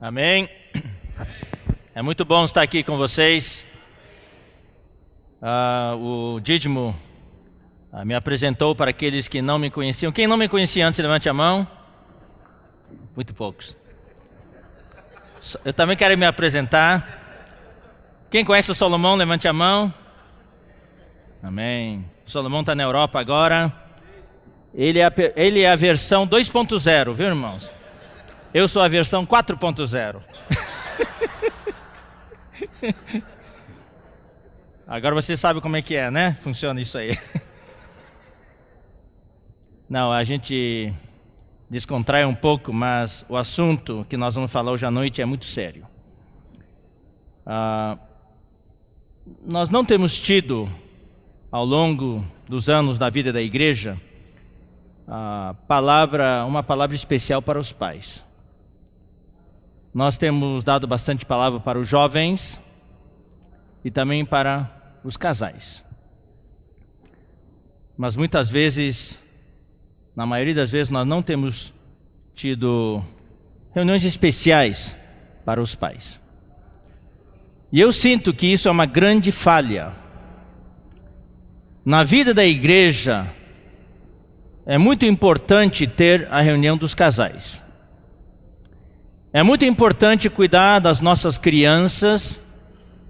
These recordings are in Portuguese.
Amém. É muito bom estar aqui com vocês. O Dídimo me apresentou para aqueles que não me conheciam. Quem não me conhecia antes, levante a mão. Muito poucos. Eu também quero me apresentar. Quem conhece o Solomão, levante a mão. Amém. O Solomão está na Europa agora. Ele é a versão 2.0, viu, irmãos? Eu sou a versão 4.0. Agora você sabe como é que é, né? Funciona isso aí. Não, a gente descontrai um pouco, mas o assunto que nós vamos falar hoje à noite é muito sério. Nós não temos tido, ao longo dos anos da vida da igreja, uma palavra especial para os pais. Nós temos dado bastante palavra para os jovens e também para os casais. Mas muitas vezes, na maioria das vezes, nós não temos tido reuniões especiais para os pais. E eu sinto que isso é uma grande falha. Na vida da igreja, é muito importante ter a reunião dos casais. É muito importante cuidar das nossas crianças,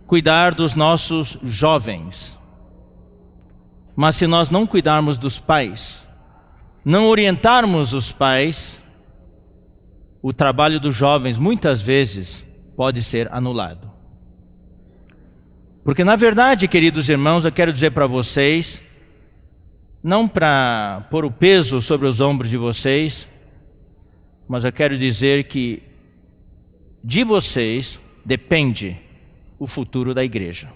cuidar dos nossos jovens. Mas se nós não cuidarmos dos pais, não orientarmos os pais, o trabalho dos jovens muitas vezes pode ser anulado. Porque na verdade, queridos irmãos, eu quero dizer para vocês, não para pôr o peso sobre os ombros de vocês, mas eu quero dizer que de vocês depende o futuro da igreja.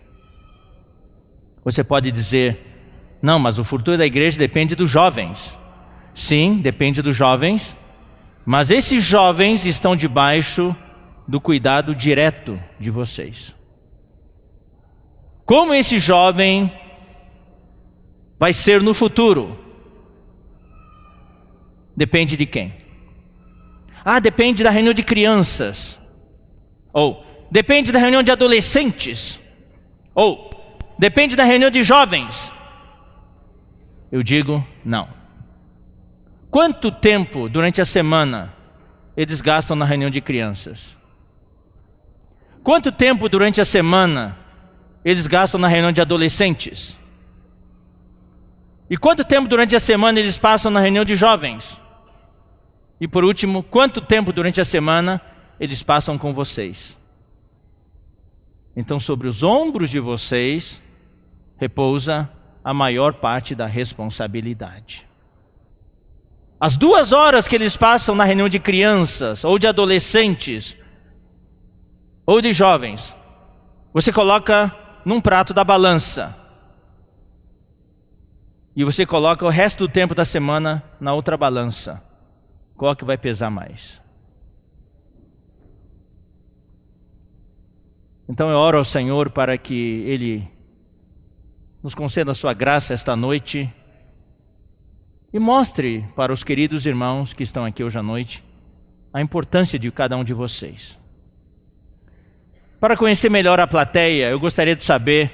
Você pode dizer, não, mas o futuro da igreja depende dos jovens. Sim, depende dos jovens, mas esses jovens estão debaixo do cuidado direto de vocês. Como esse jovem vai ser no futuro? Depende de quem? Depende da reunião de crianças. Ou depende da reunião de adolescentes. Ou depende da reunião de jovens. Eu digo, não. Quanto tempo durante a semana eles gastam na reunião de crianças? Quanto tempo durante a semana eles gastam na reunião de adolescentes? E quanto tempo durante a semana eles passam na reunião de jovens? E por último, quanto tempo durante a semana eles passam com vocês? Então sobre os ombros de vocês repousa a maior parte da responsabilidade. As 2 horas que eles passam na reunião de crianças, ou de adolescentes, ou de jovens, você coloca num prato da balança. E você coloca o resto do tempo da semana na outra balança. Qual que vai pesar mais? Então eu oro ao Senhor para que Ele nos conceda a sua graça esta noite e mostre para os queridos irmãos que estão aqui hoje à noite a importância de cada um de vocês. Para conhecer melhor a plateia, eu gostaria de saber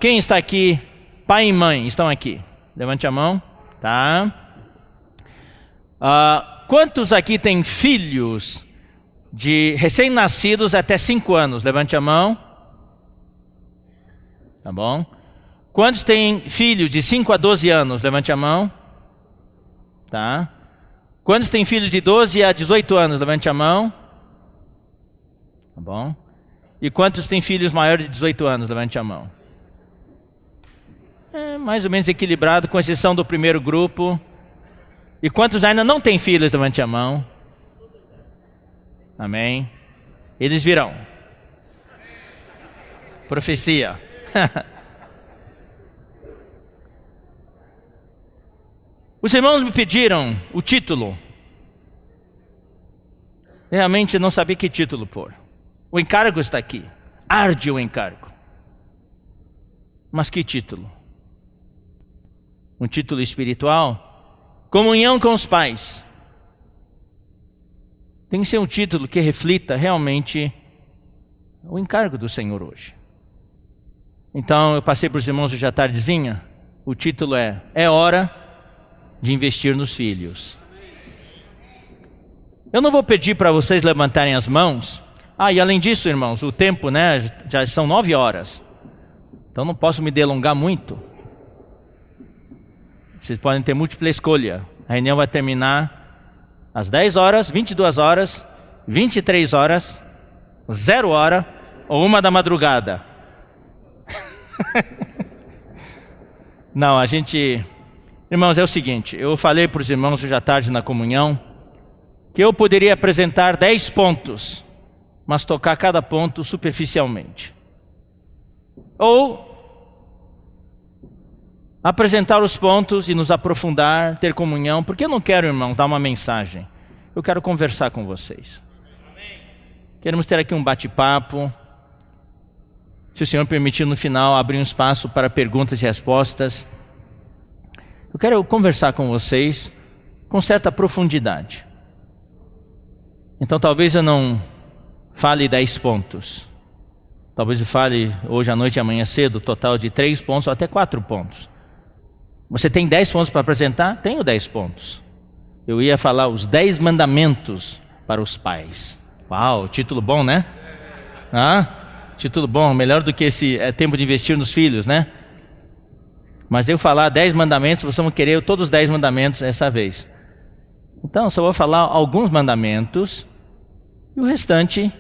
quem está aqui, pai e mãe, estão aqui? Levante a mão, tá? Quantos aqui têm filhos de recém-nascidos até 5 anos? Levante a mão. Tá bom. Quantos têm filhos de 5 a 12 anos? Levante a mão. Tá. Quantos têm filhos de 12 a 18 anos? Levante a mão. Tá bom. E quantos têm filhos maiores de 18 anos? Levante a mão. É mais ou menos equilibrado, com exceção do primeiro grupo. E quantos ainda não têm filhos? Levante a mão. Amém. Eles virão. Profecia. Os irmãos me pediram o título. Realmente não sabia que título pôr. O encargo está aqui. Arde o encargo. Mas que título? Um título espiritual? Comunhão com os pais. tem que ser um título que reflita realmente o encargo do Senhor hoje. Então eu passei para os irmãos hoje à tardezinha, o título é hora de investir nos filhos. Eu não vou pedir para vocês levantarem as mãos. E além disso, irmãos, o tempo, já são 9 horas. Então não posso me delongar muito. Vocês podem ter múltipla escolha. A reunião vai terminar às 10 horas, 22 horas, 23 horas, 0 hora ou 1 da madrugada. Não, irmãos, é o seguinte, eu falei para os irmãos hoje à tarde na comunhão, que eu poderia apresentar 10 pontos, mas tocar cada ponto superficialmente. Ou apresentar os pontos e nos aprofundar, ter comunhão, porque eu não quero, irmãos, dar uma mensagem. Eu quero conversar com vocês. Queremos ter aqui um bate-papo. Se o Senhor permitir, no final, abrir um espaço para perguntas e respostas. Eu quero conversar com vocês com certa profundidade. Então talvez eu não fale 10 pontos. Talvez eu fale hoje à noite e amanhã cedo, total de 3 pontos ou até 4 pontos. Você tem 10 pontos para apresentar? Tenho 10 pontos. Eu ia falar os 10 mandamentos para os pais. Uau, título bom, né? Título bom, melhor do que esse tempo de investir nos filhos, né? Mas eu falar 10 mandamentos, vocês vão querer todos os 10 mandamentos essa vez. Então, só vou falar alguns mandamentos e o restante,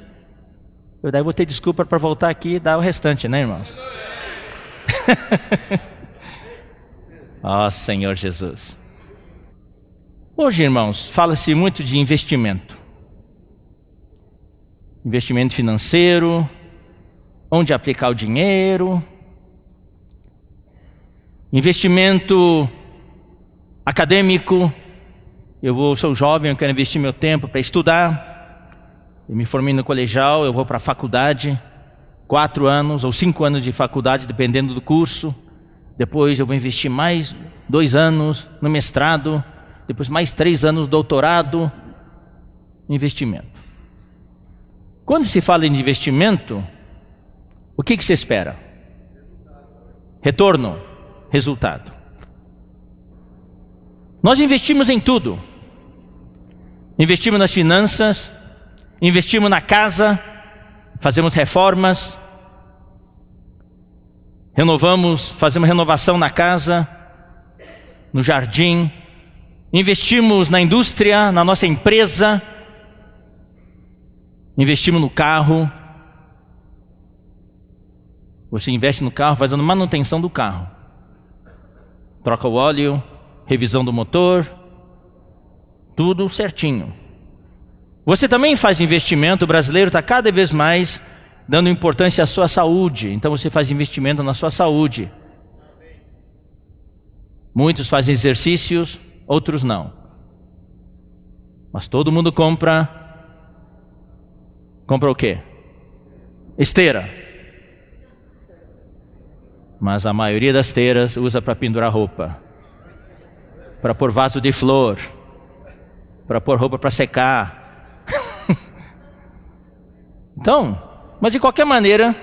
eu daí vou ter desculpa para voltar aqui e dar o restante, né, irmãos? Ó, Senhor Jesus. Hoje, irmãos, fala-se muito de investimento. Investimento financeiro, onde aplicar o dinheiro, investimento acadêmico. Eu sou jovem, eu quero investir meu tempo para estudar. Eu me formei no colegial, eu vou para a faculdade, 4 anos ou 5 anos de faculdade, dependendo do curso. Depois eu vou investir mais 2 anos no mestrado, depois mais 3 anos no doutorado. Investimento. Quando se fala em investimento, o que se espera? Retorno, resultado. Nós investimos em tudo. Investimos nas finanças, investimos na casa, fazemos reformas, fazemos renovação na casa, no jardim, investimos na indústria, na nossa empresa, investimos no carro. Você investe no carro fazendo manutenção do carro. Troca o óleo, revisão do motor, tudo certinho. Você também faz investimento, o brasileiro está cada vez mais dando importância à sua saúde. Então você faz investimento na sua saúde. Muitos fazem exercícios, outros não. Mas todo mundo compra o quê? Esteira. Mas a maioria das esteiras usa para pendurar roupa, para pôr vaso de flor, para pôr roupa para secar. Então, mas de qualquer maneira,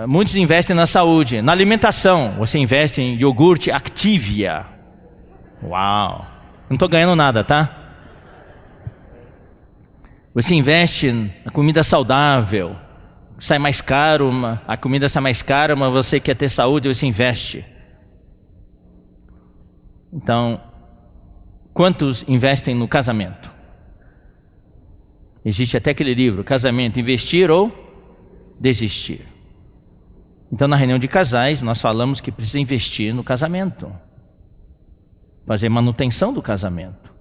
muitos investem na saúde, na alimentação. Você investe em iogurte Activia. Uau! Não estou ganhando nada, tá? Você investe na comida saudável. Sai mais caro, a comida sai mais cara, mas você quer ter saúde, você investe. Então, quantos investem no casamento? Existe até aquele livro, Casamento, Investir ou Desistir. Então, na reunião de casais, nós falamos que precisa investir no casamento. Fazer manutenção do casamento.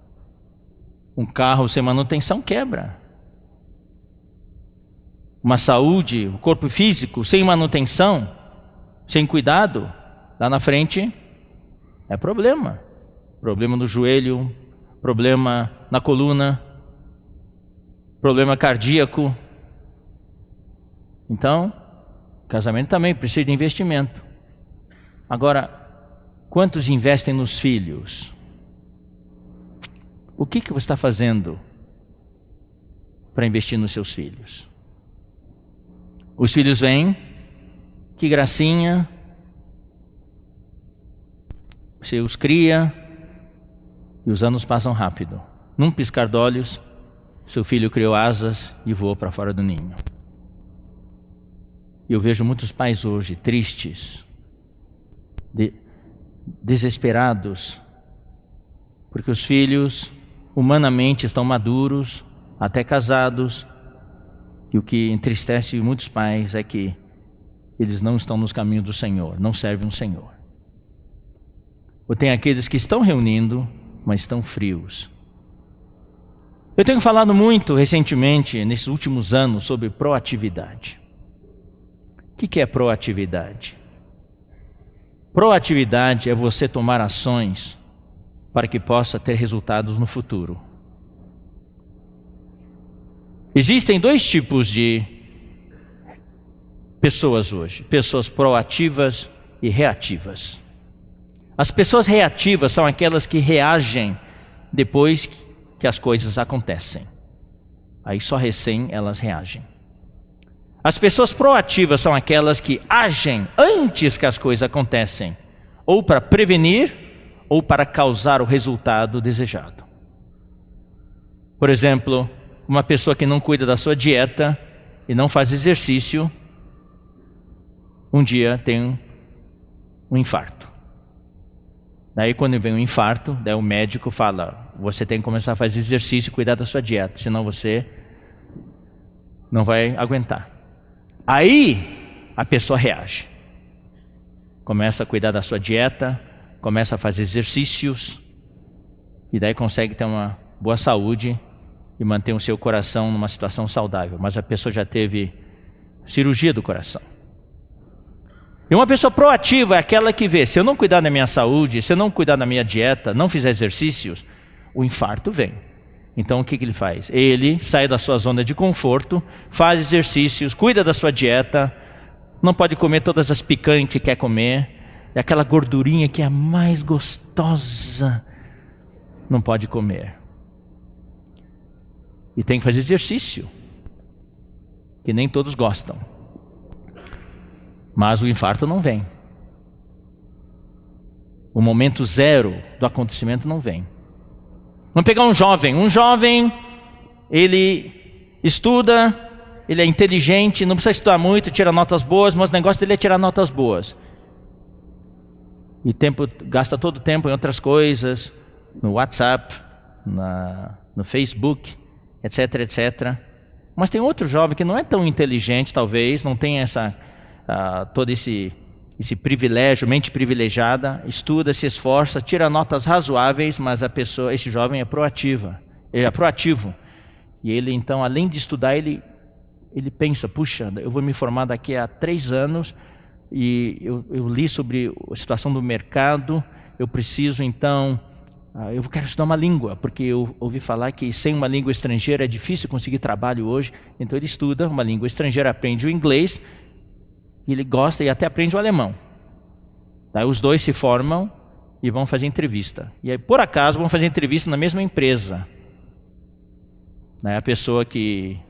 Um carro sem manutenção quebra. Uma saúde, o corpo físico, sem manutenção, sem cuidado, lá na frente, é problema. Problema no joelho, problema na coluna, problema cardíaco. Então, casamento também precisa de investimento. Agora, quantos investem nos filhos? O que você está fazendo para investir nos seus filhos. Os filhos vêm, que gracinha, você os cria e os anos passam rápido. Num piscar de olhos, seu filho criou asas e voou para fora do ninho. E eu vejo muitos pais hoje tristes, desesperados, porque os filhos humanamente estão maduros, até casados, e o que entristece muitos pais é que eles não estão nos caminhos do Senhor, não servem o Senhor. Ou tem aqueles que estão reunindo, mas estão frios. Eu tenho falado muito recentemente, nesses últimos anos, sobre proatividade. O que é proatividade? Proatividade é você tomar ações para que possa ter resultados no futuro. Existem dois tipos de pessoas hoje: pessoas proativas e reativas. As pessoas reativas são aquelas que reagem depois que as coisas acontecem. Aí só recém elas reagem. As pessoas proativas são aquelas que agem antes que as coisas acontecem, ou para prevenir, ou para causar o resultado desejado. Por exemplo, uma pessoa que não cuida da sua dieta e não faz exercício, um dia tem um infarto. Daí quando vem um infarto, daí o médico fala: você tem que começar a fazer exercício e cuidar da sua dieta, senão você não vai aguentar. Aí a pessoa reage, começa a cuidar da sua dieta, começa a fazer exercícios, e daí consegue ter uma boa saúde e manter o seu coração numa situação saudável. Mas a pessoa já teve cirurgia do coração. E uma pessoa proativa é aquela que vê: se eu não cuidar da minha saúde, se eu não cuidar da minha dieta, não fizer exercícios, o infarto vem. Então o que ele faz? Ele sai da sua zona de conforto, faz exercícios, cuida da sua dieta, não pode comer todas as picanhas que quer comer, e aquela gordurinha que é a mais gostosa, não pode comer. E tem que fazer exercício, que nem todos gostam. Mas o infarto não vem. O momento zero do acontecimento não vem. Vamos pegar um jovem, ele estuda, ele é inteligente, não precisa estudar muito, tira notas boas, mas o negócio dele é tirar notas boas. E gasta todo o tempo em outras coisas, no WhatsApp, no Facebook, etc, etc. Mas tem outro jovem que não é tão inteligente, talvez, não tem todo esse privilégio, mente privilegiada, estuda, se esforça, tira notas razoáveis, mas esse jovem é proativo. E ele então, além de estudar, ele pensa: puxa, eu vou me formar daqui a 3 anos, e eu li sobre a situação do mercado, eu preciso então, eu quero estudar uma língua, porque eu ouvi falar que sem uma língua estrangeira é difícil conseguir trabalho hoje. Então ele estuda uma língua estrangeira, aprende o inglês, ele gosta e até aprende o alemão. Daí os dois se formam e vão fazer entrevista. E aí, por acaso, vão fazer entrevista na mesma empresa. Daí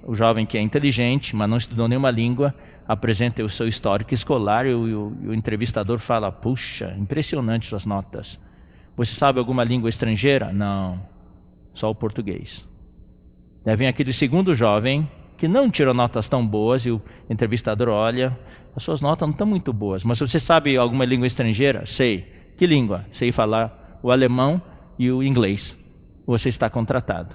o jovem que é inteligente, mas não estudou nenhuma língua, apresenta o seu histórico escolar e o entrevistador fala: puxa, impressionante suas notas. Você sabe alguma língua estrangeira? Não, só o português. Daí vem aquele segundo jovem que não tirou notas tão boas e o entrevistador olha: as suas notas não estão muito boas, mas você sabe alguma língua estrangeira? Sei. Que língua? Sei falar o alemão e o inglês. Você está contratado.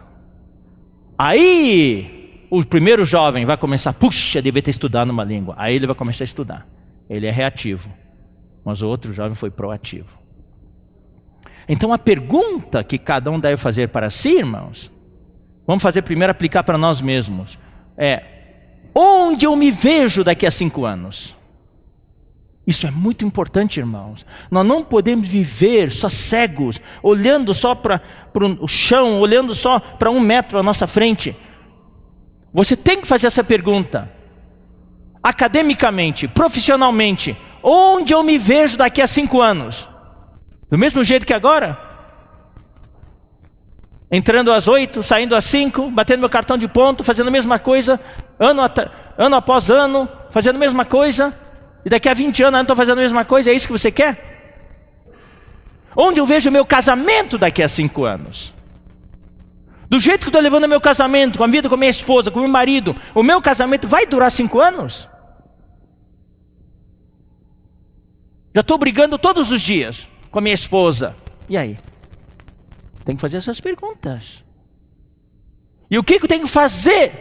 Aí o primeiro jovem vai começar: puxa, devia ter estudado uma língua. Aí ele vai começar a estudar. Ele é reativo, mas o outro jovem foi proativo. Então a pergunta que cada um deve fazer para si, irmãos, vamos fazer primeiro, aplicar para nós mesmos, onde eu me vejo daqui a 5 anos? Isso é muito importante, irmãos. Nós não podemos viver só cegos, olhando só para o chão, olhando só para 1 metro à nossa frente. Você tem que fazer essa pergunta. Academicamente, profissionalmente, onde eu me vejo daqui a 5 anos? Do mesmo jeito que agora? entrando às 8, saindo às 5, batendo meu cartão de ponto, fazendo a mesma coisa, ano após ano, fazendo a mesma coisa, e daqui a 20 anos eu estou fazendo a mesma coisa, é isso que você quer? Onde eu vejo o meu casamento daqui a 5 anos? Do jeito que eu estou levando o meu casamento, com a vida com a minha esposa, com o meu marido, o meu casamento vai durar 5 anos? Já estou brigando todos os dias com a minha esposa, e aí? Tem que fazer essas perguntas. E o que eu tenho que fazer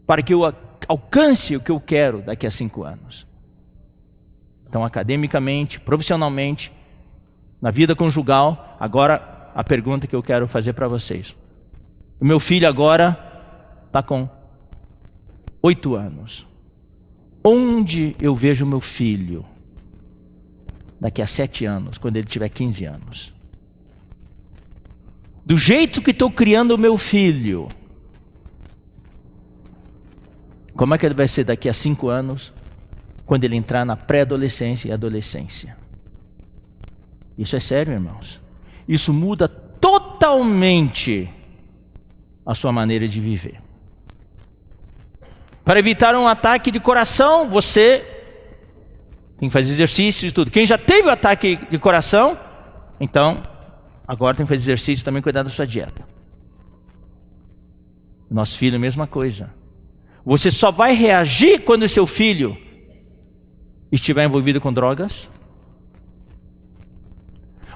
para que eu alcance o que eu quero daqui a 5 anos? Então, academicamente, profissionalmente, na vida conjugal, agora a pergunta que eu quero fazer para vocês. O meu filho agora está com 8 anos. Onde eu vejo o meu filho daqui a 7 anos, quando ele tiver 15 anos? Do jeito que estou criando o meu filho, como é que ele vai ser daqui a 5 anos, quando ele entrar na pré-adolescência e adolescência? Isso é sério, irmãos. Isso muda totalmente a sua maneira de viver. Para evitar um ataque de coração, você tem que fazer exercício e tudo. Quem já teve o ataque de coração, então agora tem que fazer exercício e também cuidar da sua dieta. Nosso filho, a mesma coisa. Você só vai reagir quando o seu filho estiver envolvido com drogas.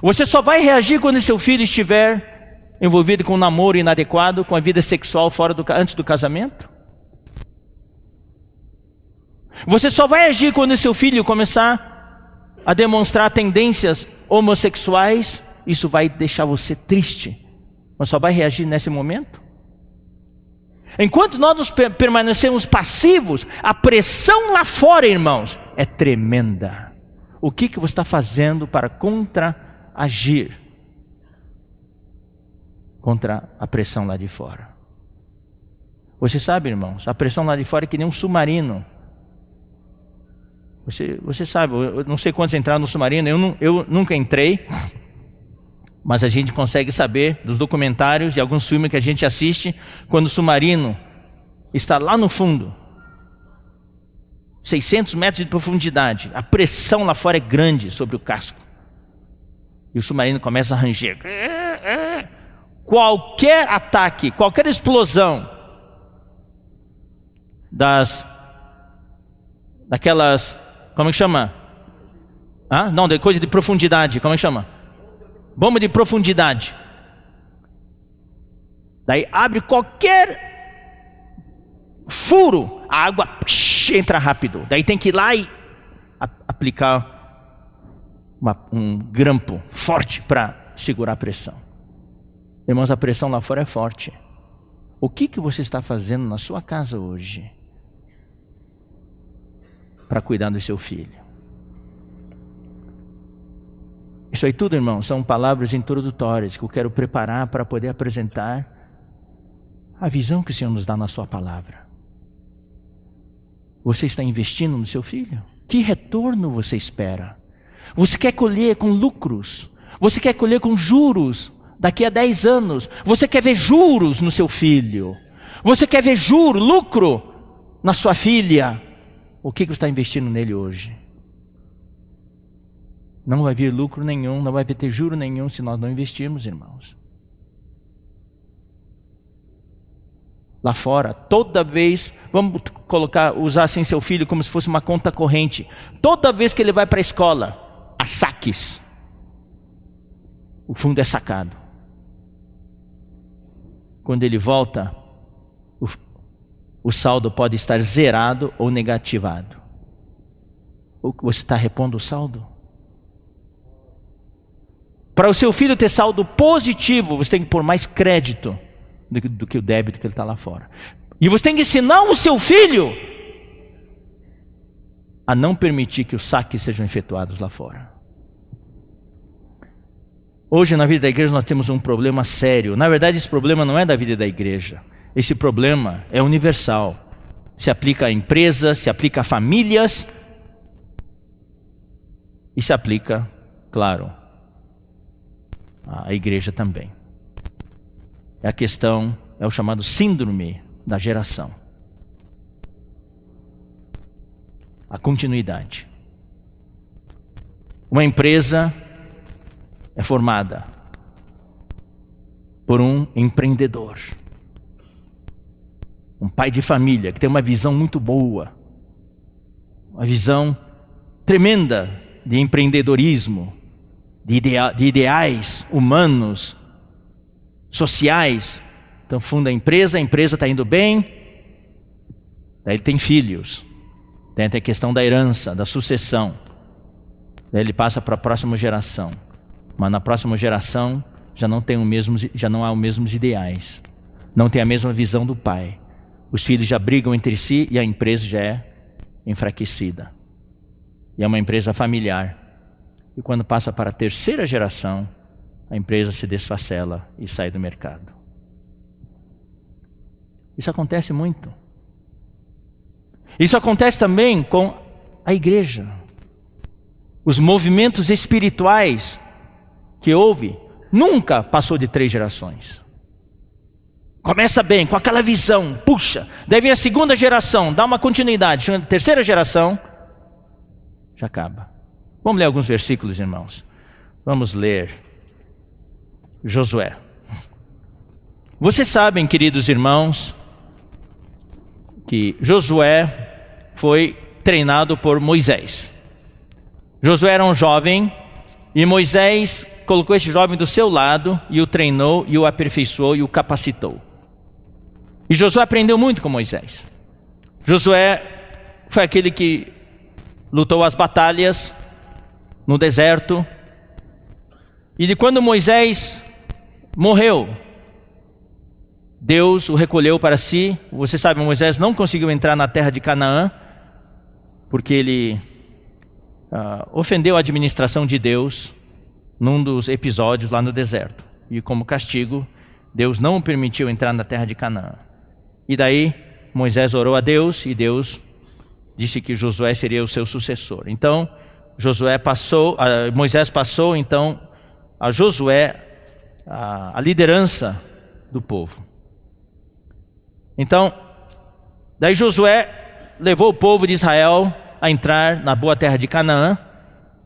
Você só vai reagir quando o seu filho estiver envolvido com um namoro inadequado, com a vida sexual antes do casamento. Você só vai agir quando o seu filho começar a demonstrar tendências homossexuais. Isso vai deixar você triste, mas só vai reagir nesse momento. Enquanto nós permanecemos passivos, a pressão lá fora, irmãos, é tremenda. O que você está fazendo para contra-agir contra a pressão lá de fora? Você sabe, irmãos, a pressão lá de fora é que nem um submarino. Você sabe, eu não sei quantos entraram no submarino, eu nunca entrei. Mas a gente consegue saber dos documentários e alguns filmes que a gente assiste, quando o submarino está lá no fundo, 600 metros de profundidade, a pressão lá fora é grande sobre o casco. E o submarino começa a ranger. Qualquer ataque, qualquer explosão daquelas, como é que chama? Não, de coisa de profundidade, como é que chama? Bomba de profundidade. Daí abre qualquer furo, a água entra rápido. Daí tem que ir lá e aplicar um grampo forte para segurar a pressão. Irmãos, a pressão lá fora é forte. O que você está fazendo na sua casa hoje para cuidar do seu filho? Isso aí tudo, irmão, são palavras introdutórias que eu quero preparar para poder apresentar a visão que o Senhor nos dá na sua palavra. Você está investindo no seu filho? Que retorno você espera? Você quer colher com lucros? Você quer colher com juros daqui a 10 anos? Você quer ver juros no seu filho? Você quer ver lucro na sua filha? O que você está investindo nele hoje? Não vai vir lucro nenhum, não vai ter juro nenhum se nós não investirmos, irmãos. Lá fora, toda vez, vamos usar assim seu filho como se fosse uma conta corrente. Toda vez que ele vai para a escola, há saques. O fundo é sacado. Quando ele volta, o saldo pode estar zerado ou negativado. Você está repondo o saldo? Para o seu filho ter saldo positivo, você tem que pôr mais crédito do que o débito que ele está lá fora. E você tem que ensinar o seu filho a não permitir que os saques sejam efetuados lá fora. Hoje na vida da igreja nós temos um problema sério. Na verdade esse problema não é da vida da igreja. Esse problema é universal. Se aplica a empresas, se aplica a famílias e se aplica, claro, à igreja também. é a questão, é o chamado síndrome da geração. A continuidade. Uma empresa é formada por um empreendedor, um pai de família que tem uma visão muito boa, uma visão tremenda de empreendedorismo, de ideais humanos, sociais. Então funda a empresa está indo bem, daí ele tem filhos, daí tem a questão da herança, da sucessão, daí ele passa para a próxima geração, mas na próxima geração já não há os mesmos ideais, não tem a mesma visão do pai, os filhos já brigam entre si e a empresa já é enfraquecida, e é uma empresa familiar, e quando passa para a terceira geração, a empresa se desfacela e sai do mercado. Isso acontece muito. Isso acontece também com a igreja. Os movimentos espirituais que houve, nunca passou de 3 gerações. Começa bem, com aquela visão, puxa, daí vem a segunda geração, dá uma continuidade, a terceira geração, já acaba. Vamos ler alguns versículos, irmãos. Vamos ler Josué. Vocês sabem, queridos irmãos, que Josué foi treinado por Moisés. Josué era um jovem e Moisés colocou esse jovem do seu lado e o treinou e o aperfeiçoou e o capacitou. E Josué aprendeu muito com Moisés. Josué foi aquele que lutou as batalhas no deserto. E de quando Moisés morreu, Deus o recolheu para si. Você sabe, Moisés não conseguiu entrar na terra de Canaã, porque ele ofendeu a administração de Deus num dos episódios lá no deserto. E como castigo, Deus não o permitiu entrar na terra de Canaã. E daí Moisés orou a Deus e Deus disse que Josué seria o seu sucessor. Então Moisés passou então a Josué a liderança do povo. Então, daí Josué levou o povo de Israel a entrar na boa terra de Canaã,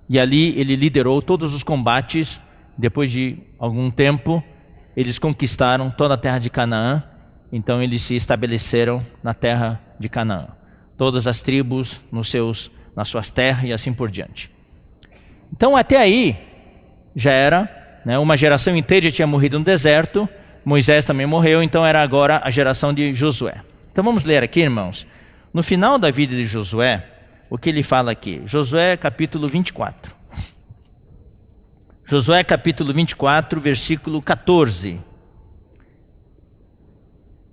e ali ele liderou todos os combates. Depois de algum tempo, eles conquistaram toda a terra de Canaã, então eles se estabeleceram na terra de Canaã. Todas as tribos nas suas terras e assim por diante. Então até aí, já era, uma geração inteira já tinha morrido no deserto, Moisés também morreu, então era agora a geração de Josué. Então vamos ler aqui, irmãos, no final da vida de Josué, o que ele fala aqui. Josué capítulo 24. Josué capítulo 24, versículo 14.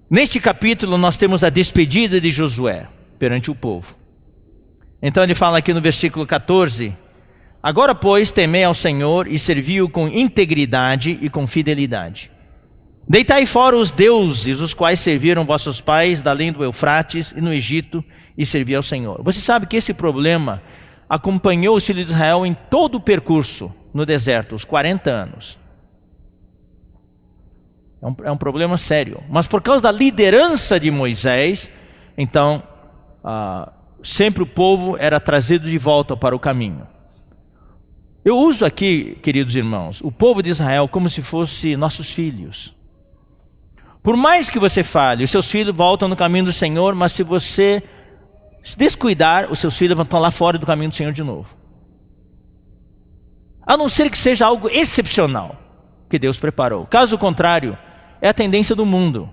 Neste capítulo nós temos a despedida de Josué perante o povo. Então ele fala aqui no versículo 14: agora, pois, temei ao Senhor e servi-o com integridade e com fidelidade. Deitai fora os deuses, os quais serviram vossos pais da além do Eufrates e no Egito, e servi ao Senhor. Você sabe que esse problema acompanhou os filhos de Israel em todo o percurso no deserto, os 40 anos. É um problema sério. Mas por causa da liderança de Moisés, então, sempre o povo era trazido de volta para o caminho. Eu uso aqui, queridos irmãos, o povo de Israel como se fosse nossos filhos. Por mais que você fale, os seus filhos voltam no caminho do Senhor, mas se você se descuidar, os seus filhos vão estar lá fora do caminho do Senhor de novo. A não ser que seja algo excepcional que Deus preparou. Caso contrário, é a tendência do mundo.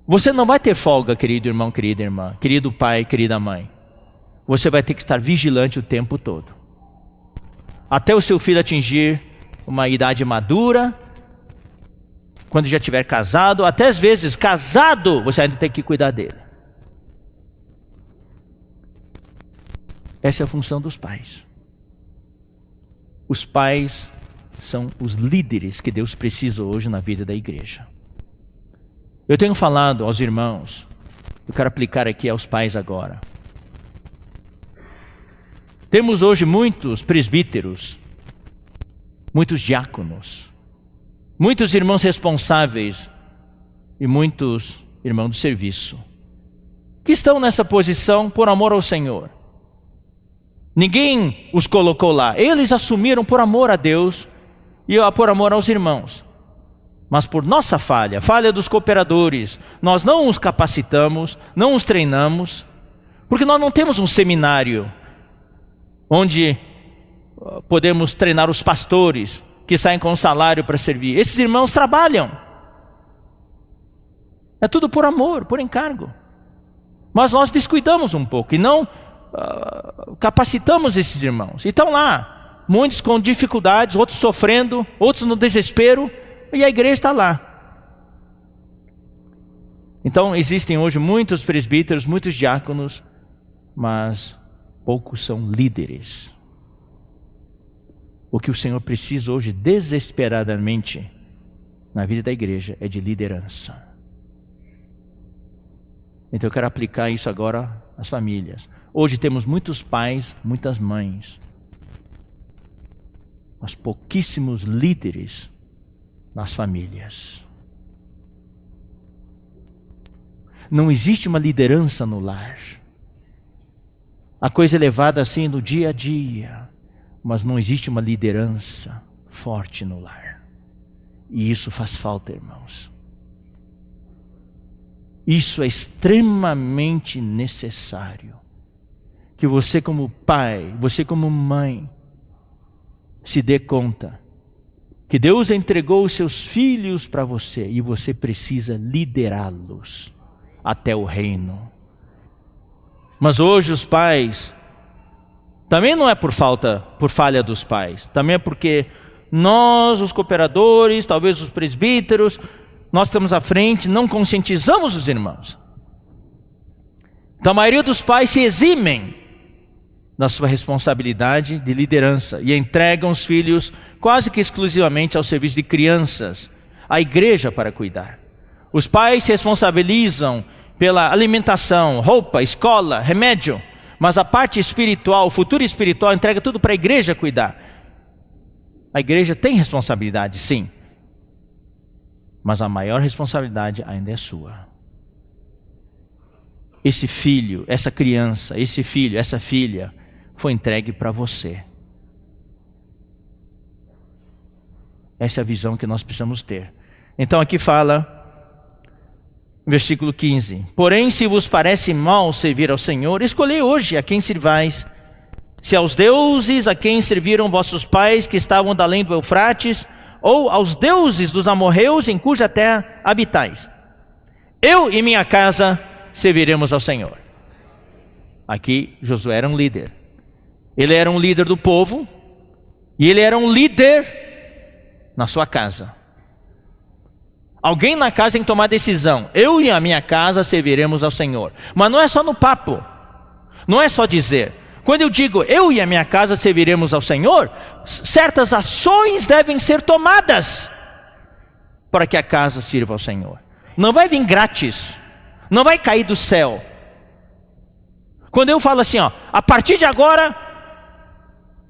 Você não vai ter folga, querido irmão, querida irmã, querido pai, querida mãe. Você vai ter que estar vigilante o tempo todo. Até o seu filho atingir uma idade madura, quando já estiver casado, até às vezes casado, você ainda tem que cuidar dele. Essa é a função dos pais. Os pais são os líderes que Deus precisa hoje na vida da igreja. Eu tenho falado aos irmãos, eu quero aplicar aqui aos pais agora. Temos hoje muitos presbíteros, muitos diáconos, muitos irmãos responsáveis e muitos irmãos do serviço, que estão nessa posição por amor ao Senhor. Ninguém os colocou lá, eles assumiram por amor a Deus e por amor aos irmãos. Mas por nossa falha dos cooperadores, nós não os capacitamos, não os treinamos, porque nós não temos um seminário onde podemos treinar os pastores que saem com um salário para servir. Esses irmãos trabalham. É tudo por amor, por encargo. Mas nós descuidamos um pouco e não capacitamos esses irmãos. E estão lá, muitos com dificuldades, outros sofrendo, outros no desespero, e a igreja está lá. Então existem hoje muitos presbíteros, muitos diáconos, mas poucos são líderes. O que o Senhor precisa hoje desesperadamente na vida da igreja é de liderança. Então eu quero aplicar isso agora às famílias. Hoje temos muitos pais, muitas mães, mas pouquíssimos líderes nas famílias. Não existe uma liderança no lar. A coisa é levada assim no dia a dia, mas não existe uma liderança forte no lar. E isso faz falta, irmãos. Isso é extremamente necessário. Que você como pai, você como mãe, se dê conta que Deus entregou os seus filhos para você e você precisa liderá-los até o reino. Mas hoje os pais, também não é por falha dos pais, também é porque nós, os cooperadores, talvez os presbíteros, nós estamos à frente, não conscientizamos os irmãos. Então a maioria dos pais se eximem da sua responsabilidade de liderança e entregam os filhos quase que exclusivamente ao serviço de crianças, à igreja para cuidar. Os pais se responsabilizam pela alimentação, roupa, escola, remédio, mas a parte espiritual, o futuro espiritual, entrega tudo para a igreja cuidar. A igreja tem responsabilidade, sim, mas a maior responsabilidade ainda é sua. Esse filho, essa criança, esse filho, essa filha foi entregue para você. Essa é a visão que nós precisamos ter. Então aqui fala, versículo 15: porém, se vos parece mal servir ao Senhor, escolhei hoje a quem sirvais, se aos deuses a quem serviram vossos pais que estavam da além do Eufrates, ou aos deuses dos amorreus em cuja terra habitais. Eu e minha casa serviremos ao Senhor. Aqui Josué era um líder. Ele era um líder do povo e ele era um líder na sua casa. Alguém na casa tem que tomar decisão. Eu e a minha casa serviremos ao Senhor. Mas não é só no papo, não é só dizer. Quando eu digo eu e a minha casa serviremos ao Senhor, certas ações devem ser tomadas para que a casa sirva ao Senhor. Não vai vir grátis, não vai cair do céu. Quando eu falo assim, a partir de agora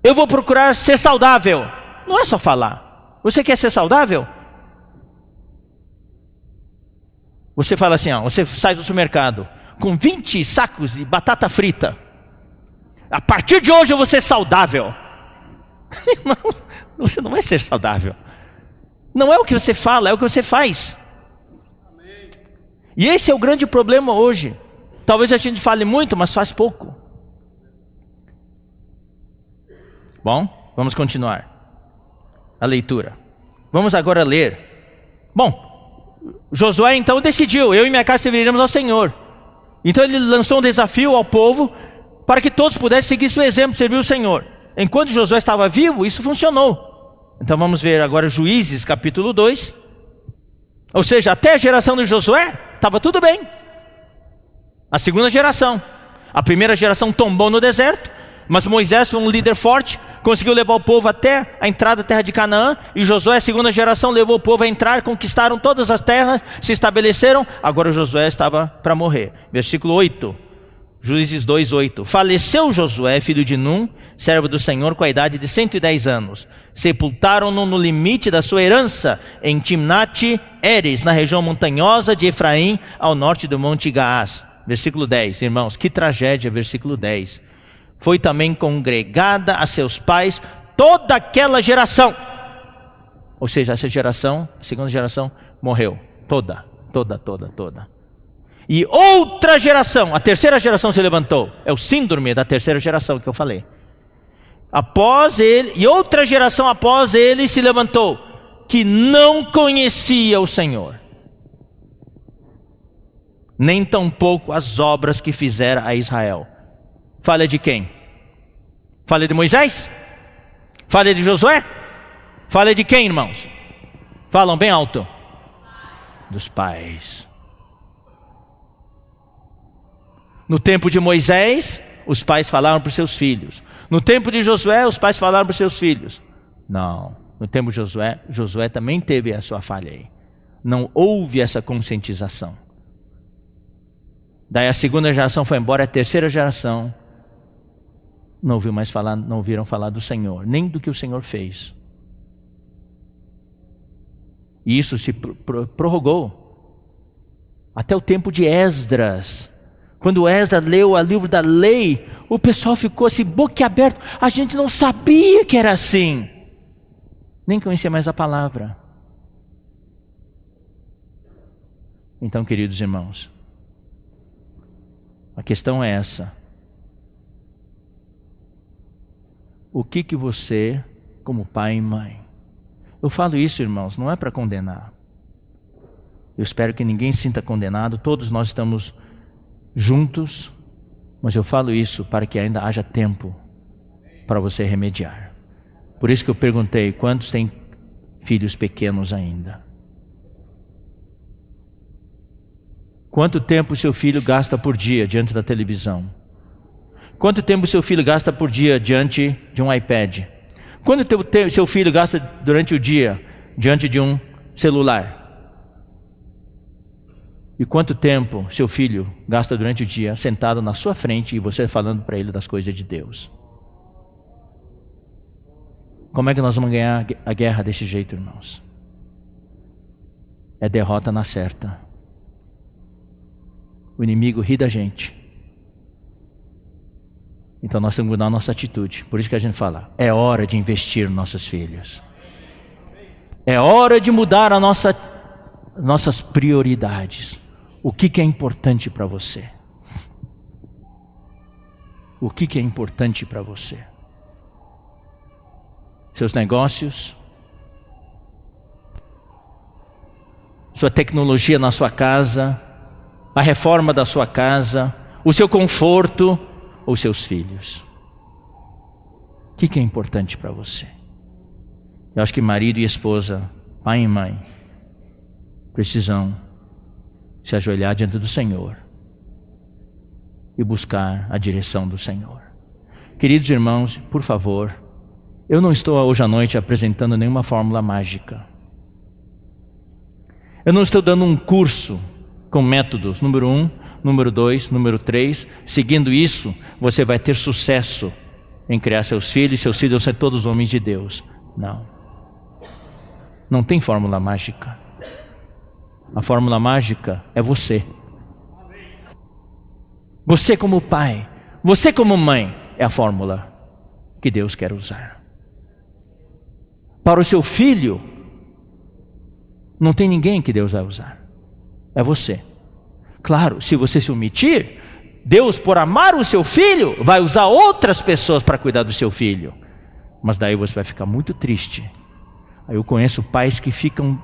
eu vou procurar ser saudável, não é só falar. Você quer ser saudável? Você fala assim, você sai do supermercado com 20 sacos de batata frita. A partir de hoje eu vou ser saudável. Irmão, você não vai ser saudável. Não é o que você fala, é o que você faz. E esse é o grande problema hoje. Talvez a gente fale muito, mas faz pouco. Bom, vamos continuar a leitura. Vamos agora ler. Bom, Josué então decidiu, eu e minha casa serviremos ao Senhor. Então ele lançou um desafio ao povo para que todos pudessem seguir seu exemplo, servir o Senhor. Enquanto Josué estava vivo, isso funcionou. Então vamos ver agora Juízes capítulo 2. Ou seja, até a geração de Josué estava tudo bem. A segunda geração. A primeira geração tombou no deserto, mas Moisés foi um líder forte, conseguiu levar o povo até a entrada da terra de Canaã. E Josué, a segunda geração, levou o povo a entrar, conquistaram todas as terras, se estabeleceram. Agora Josué estava para morrer. Versículo 8. Juízes 2:8. Faleceu Josué, filho de Num, servo do Senhor, com a idade de 110 anos. Sepultaram-no no limite da sua herança, em Timnate-Heres, na região montanhosa de Efraim, ao norte do monte Gaás. Versículo 10, irmãos, que tragédia, versículo 10. Foi também congregada a seus pais toda aquela geração. Ou seja, essa geração, a segunda geração, morreu. Toda. E outra geração, a terceira geração se levantou. É o síndrome da terceira geração que eu falei. Após ele, e outra geração após ele se levantou, que não conhecia o Senhor, nem tampouco as obras que fizera a Israel. Fala de quem? Fala de Moisés? Fala de Josué? Fala de quem, irmãos? Falam bem alto. Dos pais. No tempo de Moisés, os pais falaram para os seus filhos. No tempo de Josué, os pais falaram para os seus filhos. Não, no tempo de Josué também teve a sua falha aí. Não houve essa conscientização. Daí a segunda geração foi embora, a terceira geração não ouviram falar do Senhor, nem do que o Senhor fez. E isso se prorrogou até o tempo de Esdras. Quando Esdras leu o livro da lei, o pessoal ficou assim, boquiaberto. A gente não sabia que era assim. Nem conhecia mais a palavra. Então, queridos irmãos, a questão é essa. O que você, como pai e mãe... Eu falo isso, irmãos, não é para condenar. Eu espero que ninguém se sinta condenado. Todos nós estamos juntos, mas eu falo isso para que ainda haja tempo para você remediar. Por isso que eu perguntei, quantos têm filhos pequenos ainda? Quanto tempo seu filho gasta por dia diante da televisão? Quanto tempo seu filho gasta por dia diante de um iPad? Quanto seu filho gasta durante o dia diante de um celular? E quanto tempo seu filho gasta durante o dia sentado na sua frente e você falando para ele das coisas de Deus? Como é que nós vamos ganhar a guerra desse jeito, irmãos? É derrota na certa. O inimigo ri da gente. Então nós temos que mudar a nossa atitude. Por isso que a gente fala, é hora de investir nos nossos filhos. É hora de mudar nossas prioridades. O que é importante para você? O que é importante para você? Seus negócios? Sua tecnologia na sua casa? A reforma da sua casa? O seu conforto? Ou seus filhos? O que é importante para você? Eu acho que marido e esposa, pai e mãe, precisam se ajoelhar diante do Senhor e buscar a direção do Senhor. Queridos irmãos, por favor, eu não estou hoje à noite apresentando nenhuma fórmula mágica. Eu não estou dando um curso com métodos, número 1, número 2, número 3, seguindo isso, você vai ter sucesso em criar seus filhos vão ser todos homens de Deus. Não. Não tem fórmula mágica. A fórmula mágica é você. Você como pai, você como mãe, é a fórmula que Deus quer usar. Para o seu filho, não tem ninguém que Deus vai usar. É você. Claro, se você se omitir, Deus, por amar o seu filho, vai usar outras pessoas para cuidar do seu filho. Mas daí você vai ficar muito triste. Aí eu conheço pais que ficam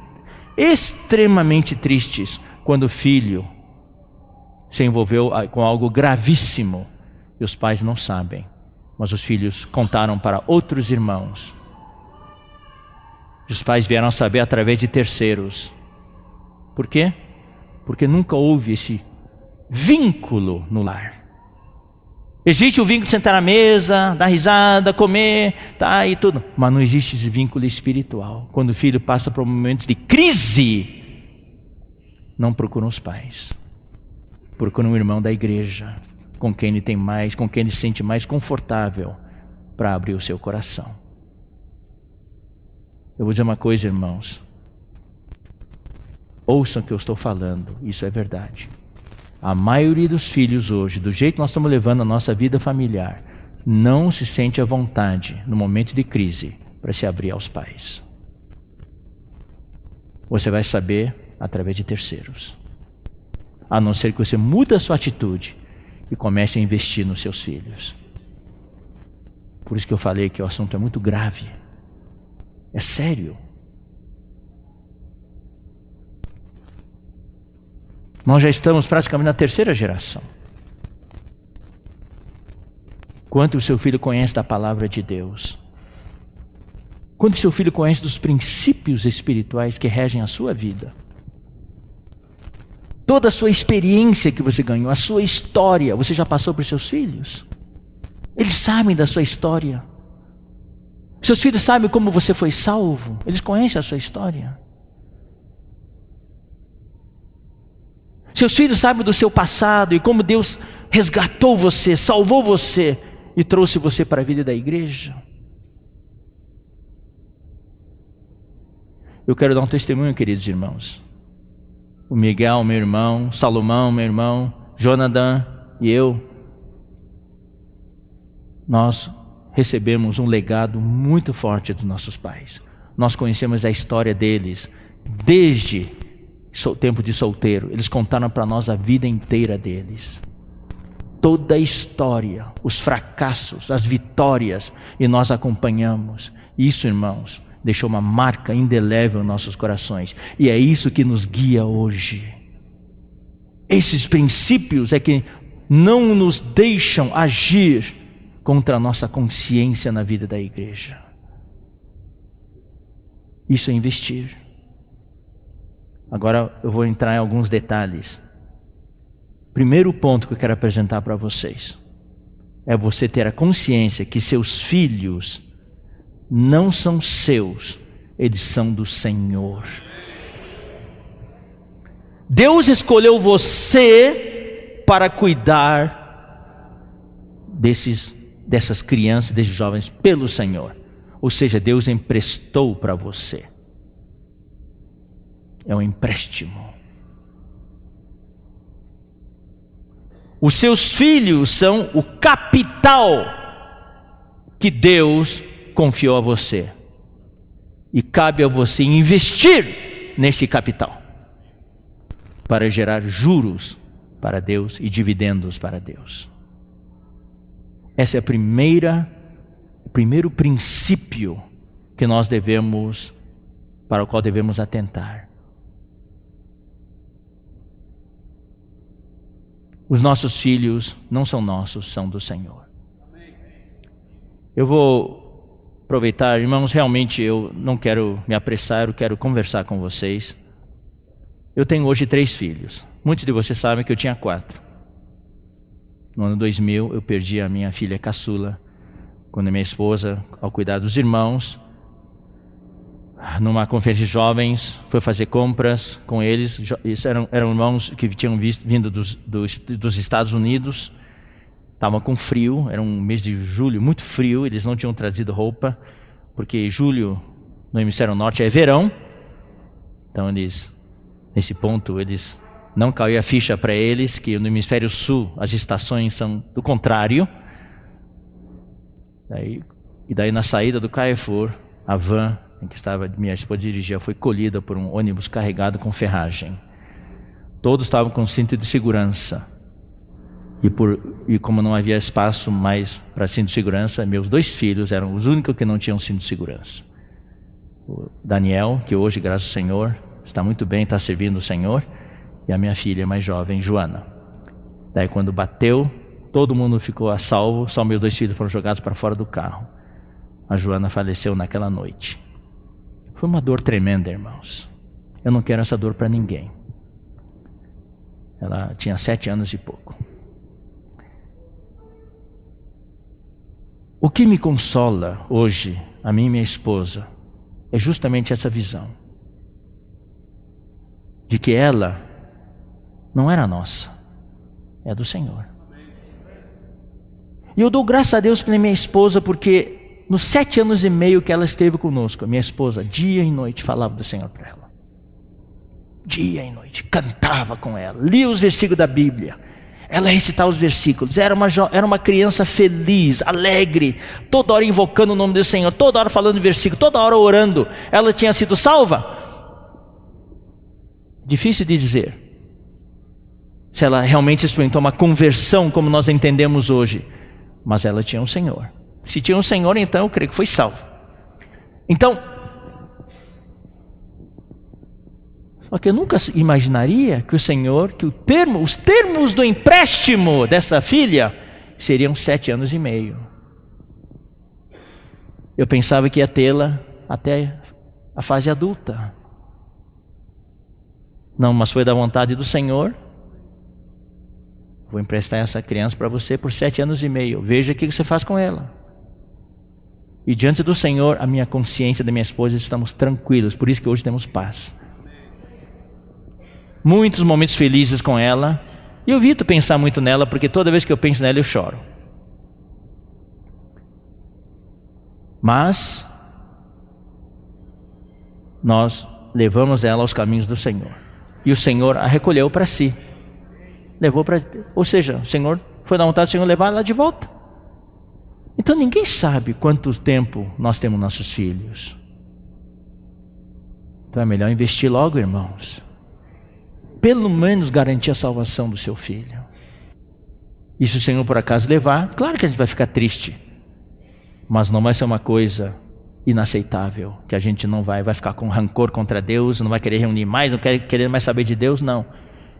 extremamente tristes quando o filho se envolveu com algo gravíssimo e os pais não sabem, mas os filhos contaram para outros irmãos. Os pais vieram a saber através de terceiros. Por quê? Porque nunca houve esse vínculo no lar. Existe o vínculo de sentar à mesa, dar risada, comer, tá, e tudo. Mas não existe esse vínculo espiritual. Quando o filho passa por momentos de crise, não procuram os pais. Procuram um irmão da igreja. com quem ele tem mais, com quem ele se sente mais confortável para abrir o seu coração. Eu vou dizer uma coisa, irmãos. Ouçam o que eu estou falando, isso é verdade. A maioria dos filhos hoje, do jeito que nós estamos levando a nossa vida familiar, não se sente à vontade, no momento de crise, para se abrir aos pais. Você vai saber através de terceiros. A não ser que você mude a sua atitude e comece a investir nos seus filhos. Por isso que eu falei que o assunto é muito grave. É sério. Nós já estamos praticamente na terceira geração. Quanto o seu filho conhece da palavra de Deus? Quanto o seu filho conhece dos princípios espirituais que regem a sua vida? Toda a sua experiência que você ganhou, a sua história, você já passou para os seus filhos? Eles sabem da sua história. Seus filhos sabem como você foi salvo. Eles conhecem a sua história. Seus filhos sabem do seu passado e como Deus resgatou você, salvou você e trouxe você para a vida da igreja. Eu quero dar um testemunho, queridos irmãos. O Miguel, meu irmão, Salomão, meu irmão, Jonathan e eu, nós recebemos um legado muito forte dos nossos pais. Nós conhecemos a história deles desde o tempo de solteiro. Eles contaram para nós a vida inteira deles. Toda a história, os fracassos, as vitórias, e nós acompanhamos. Isso, irmãos, deixou uma marca indelével em nossos corações. E é isso que nos guia hoje. Esses princípios é que não nos deixam agir contra a nossa consciência na vida da igreja. Isso é investir. Agora eu vou entrar em alguns detalhes. Primeiro ponto que eu quero apresentar para vocês é você ter a consciência que seus filhos não são seus, eles são do Senhor. Deus escolheu você para cuidar dessas crianças, desses jovens, pelo Senhor. Ou seja, Deus emprestou para você. É um empréstimo. Os seus filhos são o capital que Deus confiou a você. E cabe a você investir nesse capital para gerar juros para Deus e dividendos para Deus. Esse é o primeiro princípio que nós para o qual devemos atentar. Os nossos filhos não são nossos, são do Senhor. Eu vou aproveitar, irmãos, realmente eu não quero me apressar, eu quero conversar com vocês. Eu tenho hoje 3 filhos. Muitos de vocês sabem que eu tinha 4. No ano 2000 eu perdi a minha filha caçula, quando minha esposa, ao cuidar dos irmãos, numa conferência de jovens, foi fazer compras com eles. Isso eram irmãos que tinham vindo dos Estados Unidos. Estavam com frio, era um mês de julho, muito frio. Eles não tinham trazido roupa, porque julho no hemisfério norte é verão. Então nesse ponto, eles não caiu a ficha para eles que no hemisfério sul as estações são do contrário. E daí na saída do Carrefour, a van em que minha esposa dirigia foi colhida por um ônibus carregado com ferragem. Todos estavam com cinto de segurança. E como não havia espaço mais para cinto de segurança, meus 2 filhos eram os únicos que não tinham cinto de segurança. O Daniel, que hoje, graças ao Senhor, está muito bem, está servindo o Senhor, e a minha filha mais jovem, Joana. Daí quando bateu, todo mundo ficou a salvo, só meus 2 filhos foram jogados para fora do carro. A Joana faleceu naquela noite. Foi uma dor tremenda, irmãos. Eu não quero essa dor para ninguém. Ela tinha 7 anos e pouco. O que me consola hoje, a mim e minha esposa, é justamente essa visão. De que ela não era nossa, é do Senhor. E eu dou graças a Deus pela minha esposa, porque nos 7 anos e meio que ela esteve conosco, a minha esposa, dia e noite, falava do Senhor para ela. Dia e noite, cantava com ela, lia os versículos da Bíblia. Ela recitava os versículos, era uma criança feliz, alegre, toda hora invocando o nome do Senhor, toda hora falando de versículo, toda hora orando. Ela tinha sido salva? Difícil de dizer se ela realmente experimentou uma conversão como nós entendemos hoje, mas ela tinha um Senhor. Se tinha um Senhor, então eu creio que foi salvo. Então, só que eu nunca imaginaria que o Senhor, que os termos do empréstimo dessa filha seriam 7 anos e meio. Eu pensava que ia tê-la até a fase adulta. Não, mas foi da vontade do Senhor. Vou emprestar essa criança para você por 7 anos e meio. Veja o que você faz com ela. E diante do Senhor, a minha consciência da minha esposa, estamos tranquilos. Por isso que hoje temos paz. Muitos momentos felizes com ela. E eu evito pensar muito nela, porque toda vez que eu penso nela eu choro. Mas nós levamos ela aos caminhos do Senhor. E o Senhor a recolheu para si. Ou seja, o Senhor foi da vontade do Senhor levar ela de volta. Então ninguém sabe quanto tempo nós temos nossos filhos. Então é melhor investir logo, irmãos. Pelo menos garantir a salvação do seu filho. E se o Senhor por acaso levar, claro que a gente vai ficar triste. Mas não vai ser uma coisa inaceitável, que a gente não vai ficar com rancor contra Deus, não vai querer reunir mais, não vai querer mais saber de Deus, não.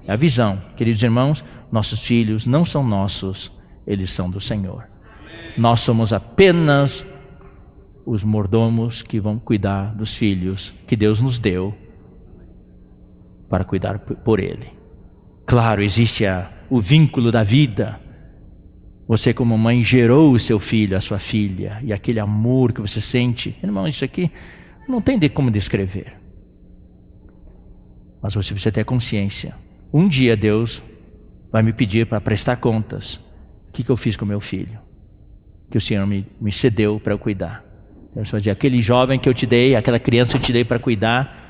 É a visão, queridos irmãos, nossos filhos não são nossos, eles são do Senhor. Nós somos apenas os mordomos que vão cuidar dos filhos que Deus nos deu para cuidar por Ele. Claro, existe o vínculo da vida. Você como mãe gerou o seu filho, a sua filha, e aquele amor que você sente, irmão, isso aqui não tem como descrever. Mas você precisa ter consciência. Um dia Deus vai me pedir para prestar contas. O que eu fiz com meu filho? Que o Senhor me cedeu para eu cuidar. Deus vai dizer, aquele jovem que eu te dei, aquela criança que eu te dei para cuidar,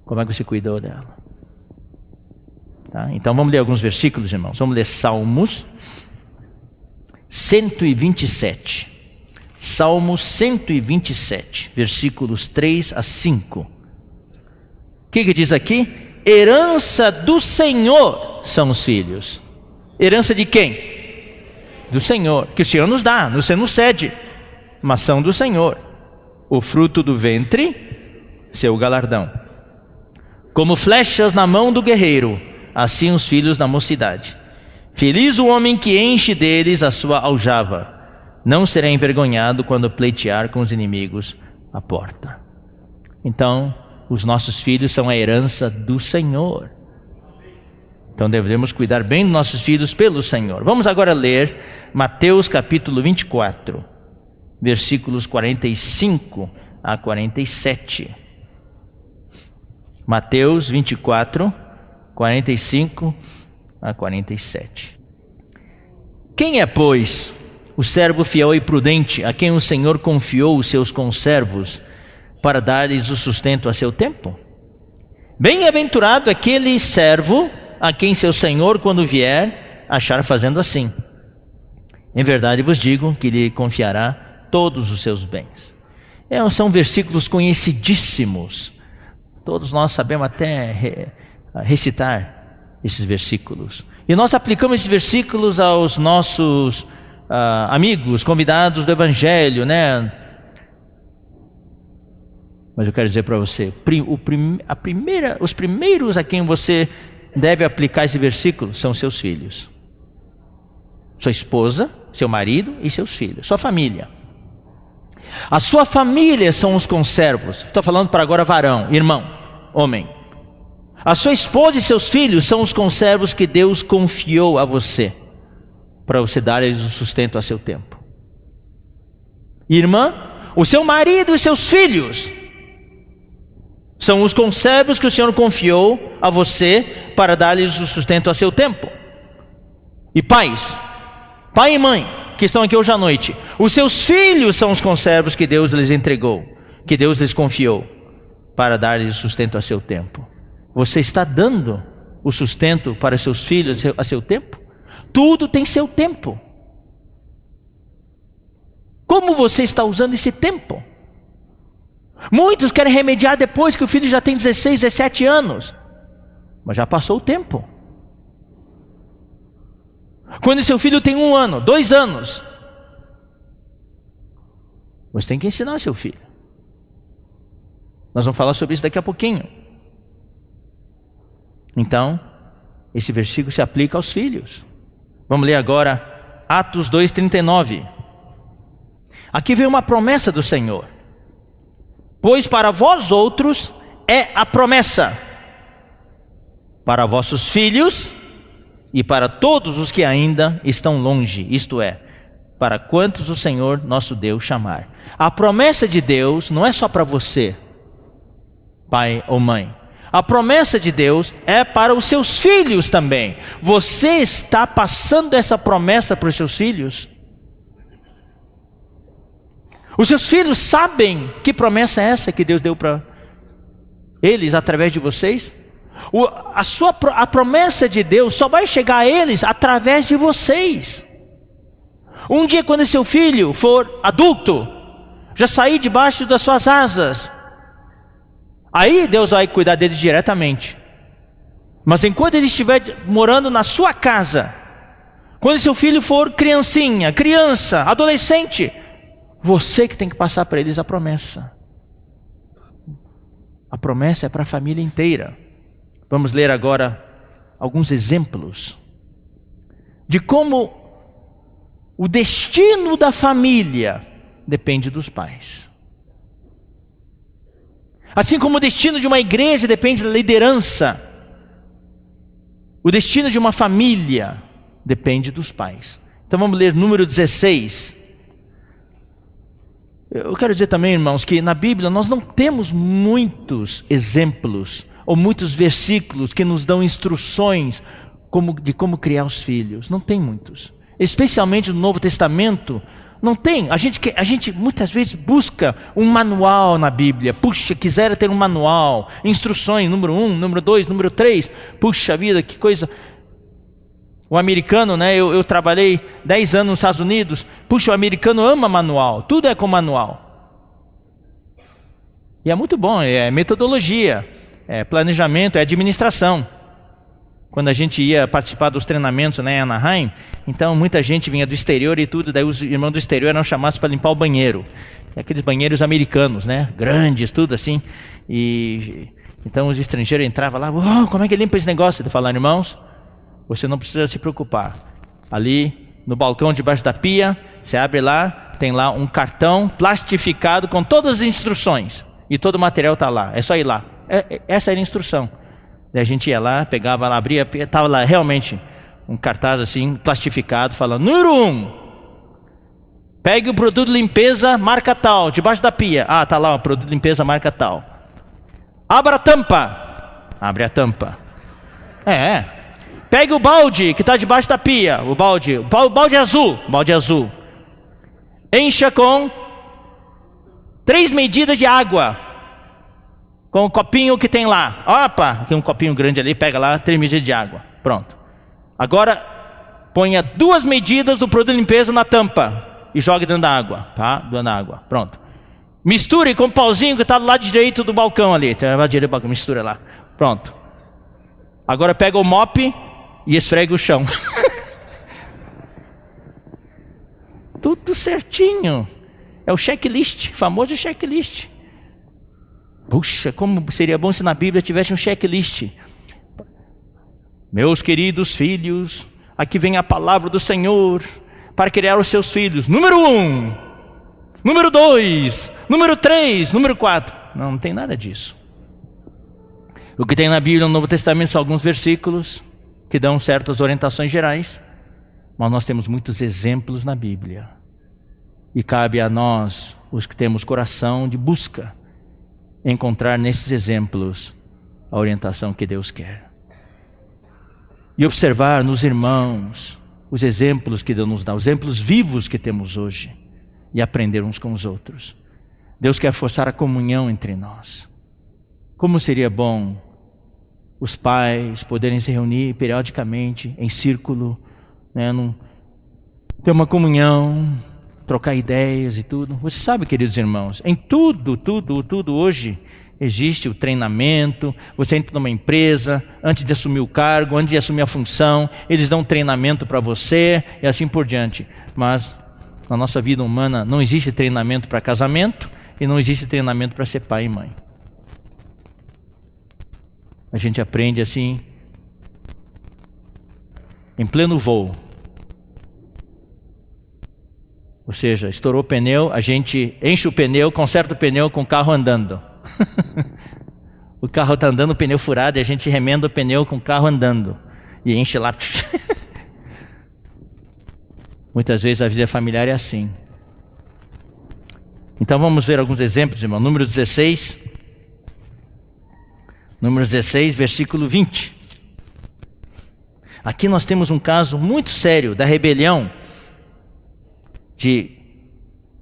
como é que você cuidou dela? Tá? Então vamos ler alguns versículos, irmãos. Vamos ler Salmos 127. Salmos 127, versículos 3 a 5. O que diz aqui? Herança do Senhor são os filhos. Herança de quem? Do Senhor, que o Senhor nos dá, você nos cede, mas são do Senhor. O fruto do ventre, seu galardão. Como flechas na mão do guerreiro, assim os filhos da mocidade. Feliz o homem que enche deles a sua aljava. Não será envergonhado quando pleitear com os inimigos à porta. Então, os nossos filhos são a herança do Senhor. Então devemos cuidar bem dos nossos filhos pelo Senhor. Vamos agora ler Mateus capítulo 24, versículos 45 a 47. Mateus 24, 45 a 47. Quem é, pois, o servo fiel e prudente, a quem o Senhor confiou os seus conservos, para dar-lhes o sustento a seu tempo? Bem-aventurado aquele servo a quem seu Senhor, quando vier, achar fazendo assim. Em verdade vos digo que lhe confiará todos os seus bens. São versículos conhecidíssimos. Todos nós sabemos até recitar esses versículos. E nós aplicamos esses versículos aos nossos amigos, convidados do Evangelho, né? Mas eu quero dizer para você, os primeiros a quem você deve aplicar esse versículo são seus filhos. Sua esposa, seu marido e seus filhos, sua família. A sua família são os conservos. Estou falando para agora varão, irmão, homem. A sua esposa e seus filhos são os conservos que Deus confiou a você, para você dar-lhes o sustento a seu tempo. Irmã, o seu marido e seus filhos são os conservos que o Senhor confiou a você para dar-lhes o sustento a seu tempo. E pais, pai e mãe, que estão aqui hoje à noite, os seus filhos são os conservos que Deus lhes entregou, que Deus lhes confiou, para dar-lhes sustento a seu tempo. Você está dando o sustento para seus filhos a seu tempo? Tudo tem seu tempo. Como você está usando esse tempo? Muitos querem remediar depois que o filho já tem 16, 17 anos. Mas já passou o tempo. Quando seu filho tem 1 ano, 2 anos, você tem que ensinar seu filho. Nós vamos falar sobre isso daqui a pouquinho. Então, esse versículo se aplica aos filhos. Vamos ler agora Atos 2:39. Aqui vem uma promessa do Senhor. Pois para vós outros é a promessa, para vossos filhos e para todos os que ainda estão longe, isto é, para quantos o Senhor nosso Deus chamar. A promessa de Deus não é só para você, pai ou mãe. A promessa de Deus é para os seus filhos também. Você está passando essa promessa para os seus filhos? Os seus filhos sabem que promessa é essa que Deus deu para eles através de vocês? A promessa de Deus só vai chegar a eles através de vocês. Um dia, quando seu filho for adulto, já sair debaixo das suas asas, aí Deus vai cuidar deles diretamente. Mas enquanto ele estiver morando na sua casa, quando seu filho for criancinha, criança, adolescente, você que tem que passar para eles a promessa. A promessa é para a família inteira. Vamos ler agora alguns exemplos de como o destino da família depende dos pais. Assim como o destino de uma igreja depende da liderança, o destino de uma família depende dos pais. Então vamos ler número 16. Eu quero dizer também, irmãos, que na Bíblia nós não temos muitos exemplos ou muitos versículos que nos dão instruções de como criar os filhos. Não tem muitos. Especialmente no Novo Testamento, não tem. A gente muitas vezes busca um manual na Bíblia. Puxa, quisera ter um manual, instruções, número 1, número 2, número 3. Puxa vida, que coisa. O americano, né? Eu trabalhei 10 anos nos Estados Unidos. Puxa, o americano ama manual. Tudo é com manual. E é muito bom, é metodologia, é planejamento, é administração. Quando a gente ia participar dos treinamentos, né, em Anaheim, então muita gente vinha do exterior e tudo, daí os irmãos do exterior eram chamados para limpar o banheiro. Aqueles banheiros americanos, né, grandes, tudo assim. E então os estrangeiros entravam lá, oh, como é que limpa esse negócio? Ele falava, irmãos, você não precisa se preocupar. Ali no balcão debaixo da pia, você abre lá, tem lá um cartão plastificado com todas as instruções. E todo o material está lá, é só ir lá. Essa era a instrução. Daí a gente ia lá, pegava lá, abria, estava lá realmente um cartaz assim, plastificado, falando, número 1, pegue o produto de limpeza marca tal, debaixo da pia. Ah, está lá o produto de limpeza marca tal. Abra a tampa. Abre a tampa. Pegue o balde que está debaixo da pia, o balde azul. Encha com 3 medidas de água, com o copinho que tem lá. Opa, tem um copinho grande ali, pega lá 3 medidas de água. Pronto. Agora, ponha 2 medidas do produto de limpeza na tampa e jogue dentro da água, tá? Dentro da água, pronto. Misture com o pauzinho que está do lado direito do balcão ali. Mistura lá, pronto. Agora pega o mop e esfrega o chão. Tudo certinho. É o checklist, famoso checklist. Puxa, como seria bom se na Bíblia tivesse um checklist. Meus queridos filhos, aqui vem a palavra do Senhor para criar os seus filhos. Número 1, número 2, número 3, número 4. Não tem nada disso. O que tem na Bíblia, no Novo Testamento, são alguns versículos que dão certas orientações gerais, mas nós temos muitos exemplos na Bíblia. E cabe a nós, os que temos coração de busca, encontrar nesses exemplos a orientação que Deus quer. E observar nos irmãos os exemplos que Deus nos dá, os exemplos vivos que temos hoje, e aprender uns com os outros. Deus quer forçar a comunhão entre nós. Como seria bom os pais poderem se reunir periodicamente em círculo, né, ter uma comunhão, trocar ideias e tudo. Você sabe, queridos irmãos, em tudo hoje existe o treinamento. Você entra numa empresa, antes de assumir o cargo, antes de assumir a função, eles dão treinamento para você e assim por diante. Mas na nossa vida humana não existe treinamento para casamento e não existe treinamento para ser pai e mãe. A gente aprende assim, em pleno voo. Ou seja, estourou o pneu, a gente enche o pneu, conserta o pneu com o carro andando. O carro está andando, o pneu furado, e a gente remenda o pneu com o carro andando. E enche lá. Muitas vezes a vida familiar é assim. Então vamos ver alguns exemplos, irmão. Número 16, versículo 20. Aqui nós temos um caso muito sério da rebelião de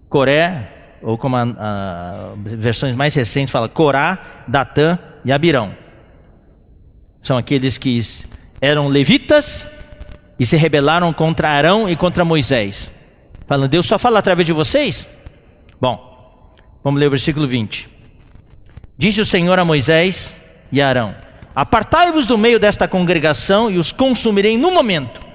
Coré, ou como as versões mais recentes fala, Corá, Datã e Abirão. São aqueles que eram levitas e se rebelaram contra Arão e contra Moisés. Falando, Deus só fala através de vocês? Bom, vamos ler o versículo 20. Disse o Senhor a Moisés e a Arão: apartai-vos do meio desta congregação e os consumirei num momento.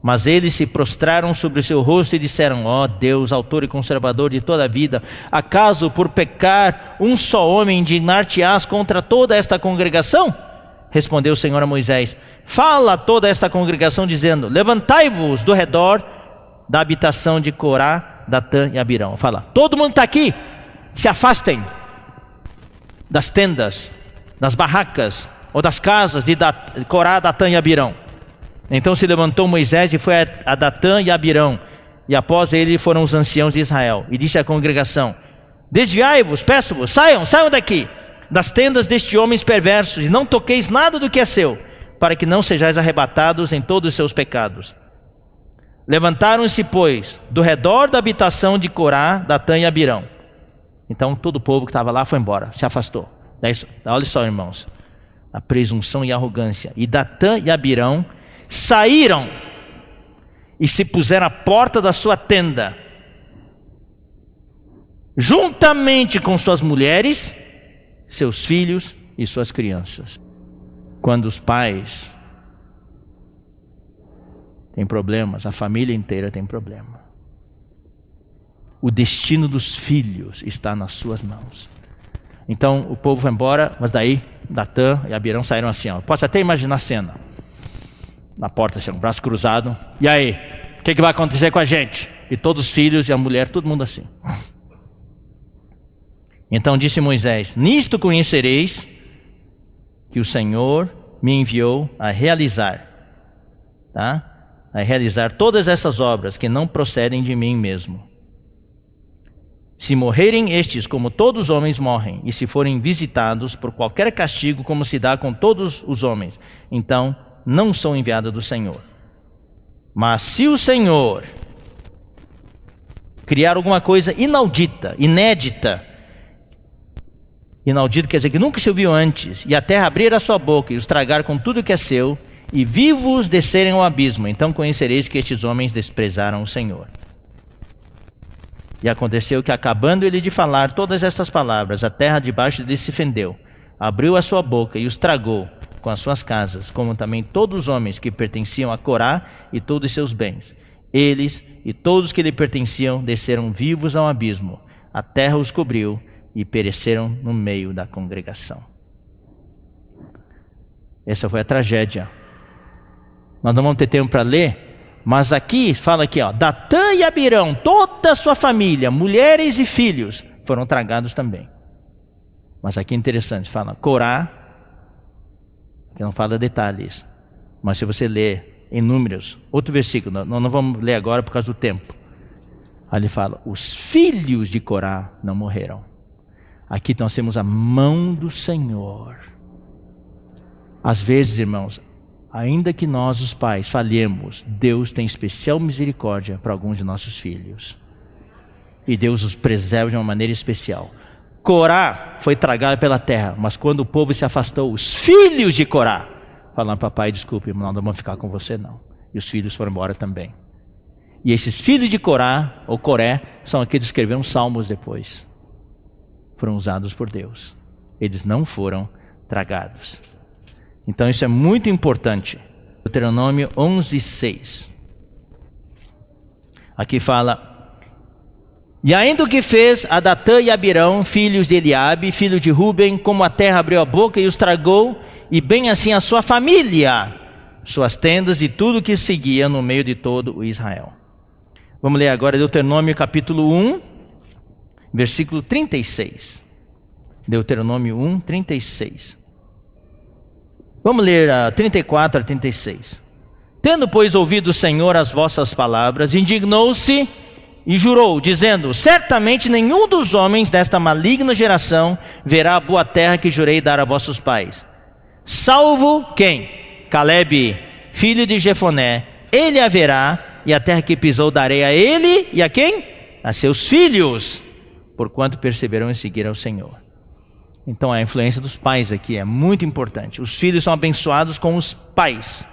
Mas eles se prostraram sobre o seu rosto e disseram: ó Deus, autor e conservador de toda a vida, acaso por pecar um só homem indignar-te-ás contra toda esta congregação? Respondeu o Senhor a Moisés: fala a toda esta congregação dizendo: levantai-vos do redor da habitação de Corá, Datã e Abirão. Fala, todo mundo está aqui, se afastem das tendas, das barracas ou das casas de Corá, Datã e Abirão. Então se levantou Moisés e foi a Datã e Abirão, e após ele foram os anciãos de Israel, e disse à congregação: desviai-vos, peço-vos, saiam daqui das tendas deste homens perversos, e não toqueis nada do que é seu, para que não sejais arrebatados em todos os seus pecados. Levantaram-se, pois, do redor da habitação de Corá, Datã e Abirão. Então todo o povo que estava lá foi embora, se afastou. Olha só, irmãos, a presunção e a arrogância. E Datã e Abirão saíram e se puseram à porta da sua tenda, juntamente com suas mulheres, seus filhos e suas crianças. Quando os pais têm problemas, a família inteira tem problema. O destino dos filhos está nas suas mãos. Então o povo foi embora, mas daí Datã e Abirão saíram assim, ó. Posso até imaginar a cena. Na porta, assim, um braço cruzado. E aí, o que vai acontecer com a gente? E todos os filhos e a mulher, todo mundo assim. Então disse Moisés: nisto conhecereis que o Senhor me enviou a realizar, a realizar todas essas obras que não procedem de mim mesmo. Se morrerem estes como todos os homens morrem, e se forem visitados por qualquer castigo como se dá com todos os homens, então não sou enviado do Senhor. Mas se o Senhor criar alguma coisa inaudita, inédita, inaudito quer dizer que nunca se ouviu antes, e a terra abrir a sua boca e os tragar com tudo que é seu, e vivos descerem ao abismo, então conhecereis que estes homens desprezaram o Senhor. E aconteceu que, acabando ele de falar todas estas palavras, a terra debaixo dele se fendeu, abriu a sua boca e os tragou com as suas casas, como também todos os homens que pertenciam a Corá e todos os seus bens. Eles e todos que lhe pertenciam desceram vivos ao abismo. A terra os cobriu e pereceram no meio da congregação. Essa foi a tragédia. Nós não vamos ter tempo para ler, mas aqui, fala aqui, ó, Datã e Abirão, toda a sua família, mulheres e filhos, foram tragados também. Mas aqui é interessante, fala Corá, que não fala detalhes, mas se você ler em Números, outro versículo, nós não vamos ler agora por causa do tempo. Aí ele fala, os filhos de Corá não morreram. Aqui nós temos a mão do Senhor. Às vezes, irmãos, ainda que nós, os pais, falhemos, Deus tem especial misericórdia para alguns de nossos filhos. E Deus os preserva de uma maneira especial. Corá foi tragado pela terra, mas quando o povo se afastou, os filhos de Corá falaram: papai, desculpe, não vamos ficar com você não. E os filhos foram embora também. E esses filhos de Corá, ou Coré, são aqueles que escreveram salmos depois. Foram usados por Deus. Eles não foram tragados. Então isso é muito importante. Deuteronômio 11:6. Aqui fala: e ainda o que fez a Datã e Abirão, filhos de Eliabe, filho de Ruben, como a terra abriu a boca e os tragou, e bem assim a sua família, suas tendas e tudo que seguia no meio de todo o Israel. Vamos ler agora Deuteronômio capítulo 1, versículo 36. Deuteronômio 1, 36. Vamos ler 34 a 36. Tendo, pois, ouvido o Senhor as vossas palavras, indignou-se e jurou, dizendo: certamente nenhum dos homens desta maligna geração verá a boa terra que jurei dar a vossos pais. Salvo quem? Calebe, filho de Jefoné. Ele a verá, e a terra que pisou darei a ele e a quem? A seus filhos, porquanto perseveram em seguir ao Senhor. Então a influência dos pais aqui é muito importante. Os filhos são abençoados com os pais.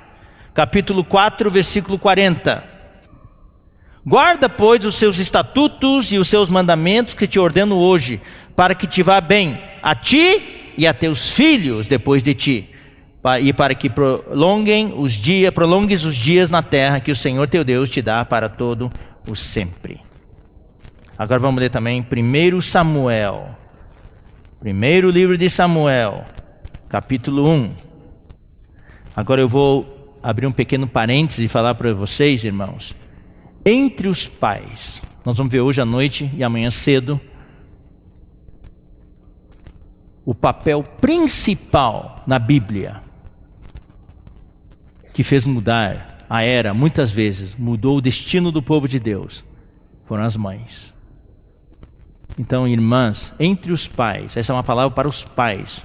Capítulo 4, versículo 40. Guarda, pois, os seus estatutos e os seus mandamentos que te ordeno hoje, para que te vá bem, a ti e a teus filhos depois de ti, e para que prolongues os dias na terra que o Senhor teu Deus te dá para todo o sempre. Agora vamos ler também 1 Samuel. Primeiro livro de Samuel, capítulo 1. Agora eu vou abrir um pequeno parêntese e falar para vocês, irmãos. Entre os pais, nós vamos ver hoje à noite e amanhã cedo, o papel principal na Bíblia, que fez mudar a era, muitas vezes, mudou o destino do povo de Deus, foram as mães. Então, irmãs, entre os pais, essa é uma palavra para os pais,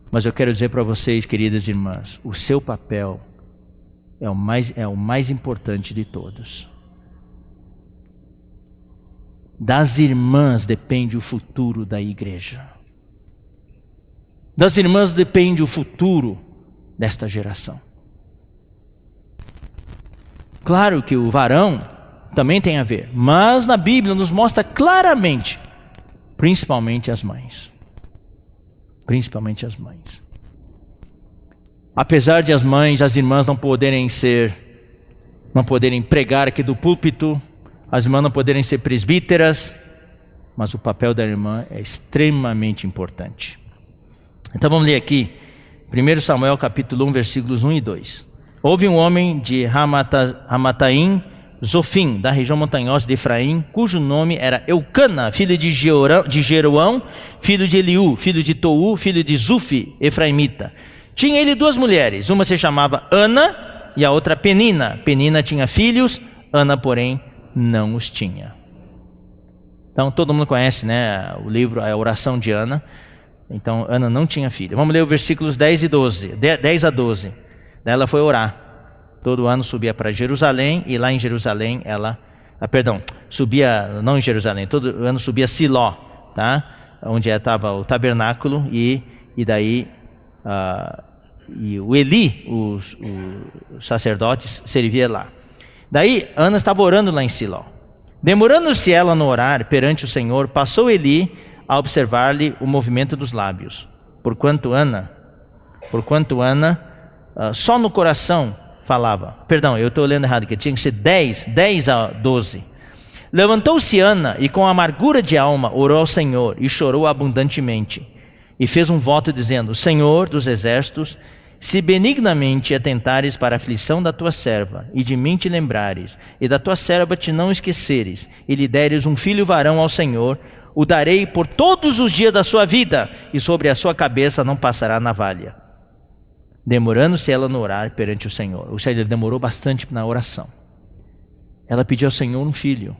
mas eu quero dizer para vocês, queridas irmãs, o seu papel é o mais importante de todos. Das irmãs depende o futuro da igreja. Das irmãs depende o futuro desta geração. Claro que o varão também tem a ver, mas na Bíblia nos mostra claramente, principalmente as mães. Principalmente as mães. Apesar de as irmãs não poderem pregar aqui do púlpito, as irmãs não poderem ser presbíteras, mas o papel da irmã é extremamente importante. Então vamos ler aqui, 1 Samuel capítulo 1, versículos 1 e 2. Houve um homem de Ramataim, Zofim, da região montanhosa de Efraim, cujo nome era Eucana, filho de Jeroão, filho de Eliú, filho de Tou, filho de Zufi, efraimita. Tinha ele duas mulheres, uma se chamava Ana e a outra Penina. Penina tinha filhos, Ana, porém, não os tinha. Então todo mundo conhece, né, o livro, a oração de Ana. Então Ana não tinha filho. Vamos ler os versículos 10 a 12. Ela foi orar. Todo ano subia para Jerusalém, e lá em Jerusalém subia, não em Jerusalém, todo ano subia a Siló, tá? Onde estava o tabernáculo, e daí e o Eli, o sacerdote, servia lá. Daí Ana estava orando lá em Siló. Demorando-se ela no orar perante o Senhor, passou Eli a observar-lhe o movimento dos lábios. Porquanto Ana só no coração falava. Perdão, eu estou lendo errado aqui, tinha que ser 10 a 12. Levantou-se Ana e com amargura de alma orou ao Senhor e chorou abundantemente. E fez um voto dizendo: Senhor dos exércitos, se benignamente atentares para a aflição da tua serva, e de mim te lembrares, e da tua serva te não esqueceres, e lhe deres um filho varão ao Senhor, o darei por todos os dias da sua vida, e sobre a sua cabeça não passará navalha. Demorando-se ela no orar perante o Senhor. Ou seja, ele demorou bastante na oração. Ela pediu ao Senhor um filho.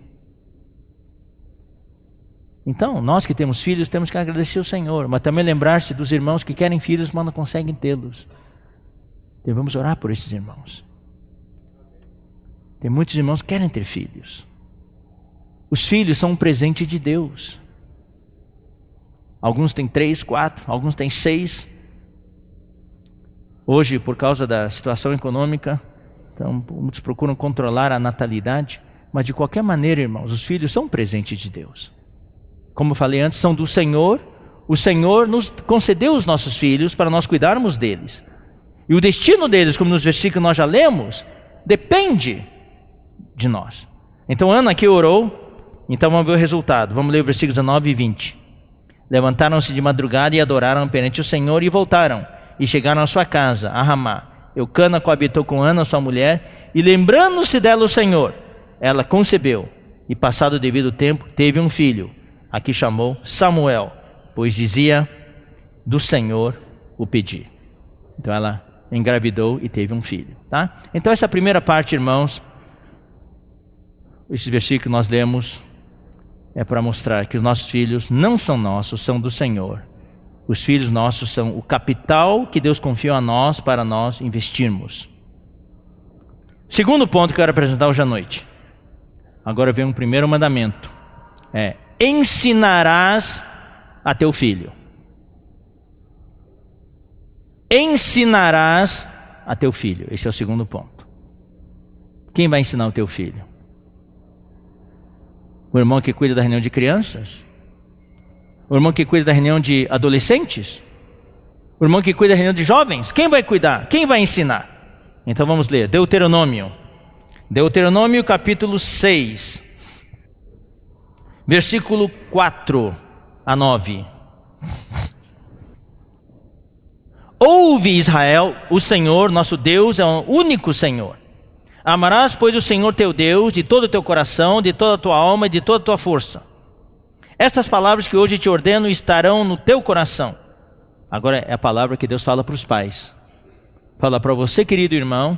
Então, nós que temos filhos, temos que agradecer ao Senhor, mas também lembrar-se dos irmãos que querem filhos, mas não conseguem tê-los. Devemos orar por esses irmãos. Tem muitos irmãos que querem ter filhos. Os filhos são um presente de Deus. Alguns têm 3, 4, alguns têm 6. Hoje, por causa da situação econômica, então, muitos procuram controlar a natalidade. Mas de qualquer maneira, irmãos, os filhos são um presente de Deus. Como eu falei antes, são do Senhor. O Senhor nos concedeu os nossos filhos para nós cuidarmos deles. E o destino deles, como nos versículos nós já lemos, depende de nós. Então Ana aqui orou, então vamos ver o resultado. Vamos ler os versículos 19 e 20. Levantaram-se de madrugada e adoraram perante o Senhor e voltaram. E chegaram à sua casa, a Ramá. Eucana coabitou com Ana, sua mulher, e lembrando-se dela o Senhor, ela concebeu. E passado o devido tempo, teve um filho, a que chamou Samuel, pois dizia, do Senhor o pedi. Então ela engravidou e teve um filho, tá? Então essa primeira parte, irmãos, esses versículos que nós lemos, é para mostrar que os nossos filhos não são nossos, são do Senhor. Os filhos nossos são o capital que Deus confiou a nós para nós investirmos. Segundo ponto que eu quero apresentar hoje à noite. Agora vem um primeiro mandamento. Ensinarás a teu filho. Ensinarás a teu filho. Esse é o segundo ponto. Quem vai ensinar o teu filho? O irmão que cuida da reunião de crianças? O irmão que cuida da reunião de adolescentes? O irmão que cuida da reunião de jovens? Quem vai cuidar? Quem vai ensinar? Então vamos ler, Deuteronômio. Deuteronômio capítulo 6. Versículo 4 a 9. Ouve, Israel, o Senhor, nosso Deus, é o único Senhor. Amarás, pois, o Senhor teu Deus de todo o teu coração, de toda a tua alma e de toda a tua força. Estas palavras que hoje te ordeno estarão no teu coração. Agora é a palavra que Deus fala para os pais. Fala para você, querido irmão,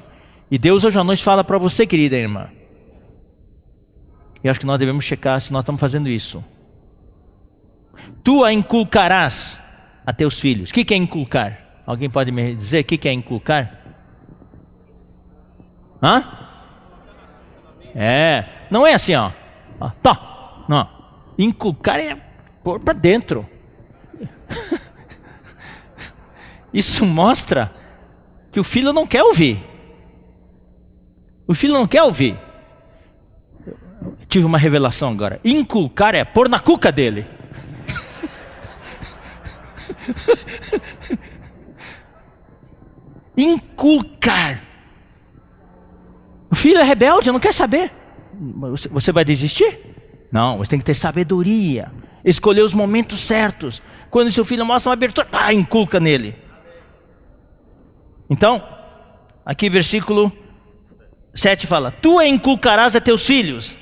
e Deus hoje à noite fala para você, querida irmã. E acho que nós devemos checar se nós estamos fazendo isso. Tu a inculcarás a teus filhos. O que é inculcar? Alguém pode me dizer o que é inculcar? Não é assim, ó. Tá. Não. Inculcar é pôr para dentro. Isso mostra que o filho não quer ouvir. O filho não quer ouvir. Eu tive uma revelação agora. Inculcar é pôr na cuca dele. Inculcar. O filho é rebelde, não quer saber. Você vai desistir? Não, você tem que ter sabedoria. Escolher os momentos certos. Quando seu filho mostra uma abertura, inculca nele. Então, aqui versículo 7 fala: Tu inculcarás a teus filhos,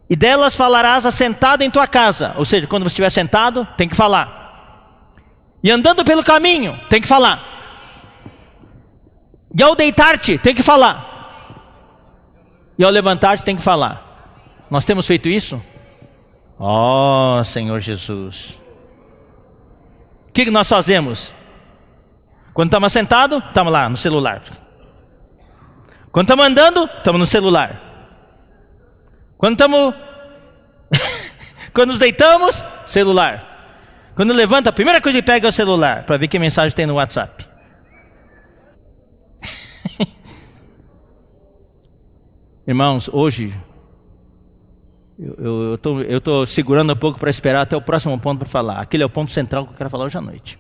e delas falarás assentado em tua casa. Ou seja, quando você estiver sentado, tem que falar. E andando pelo caminho, tem que falar. E ao deitar-te, tem que falar. E ao levantar-te, tem que falar. Nós temos feito isso? Oh, Senhor Jesus. O que nós fazemos? Quando estamos sentados, estamos lá no celular. Quando estamos andando, estamos no celular. Quando estamos... Quando nos deitamos, celular. Quando levanta, a primeira coisa que pega é o celular, para ver que mensagem tem no WhatsApp. Irmãos, hoje eu estou segurando um pouco para esperar até o próximo ponto para falar. Aquele é o ponto central que eu quero falar hoje à noite.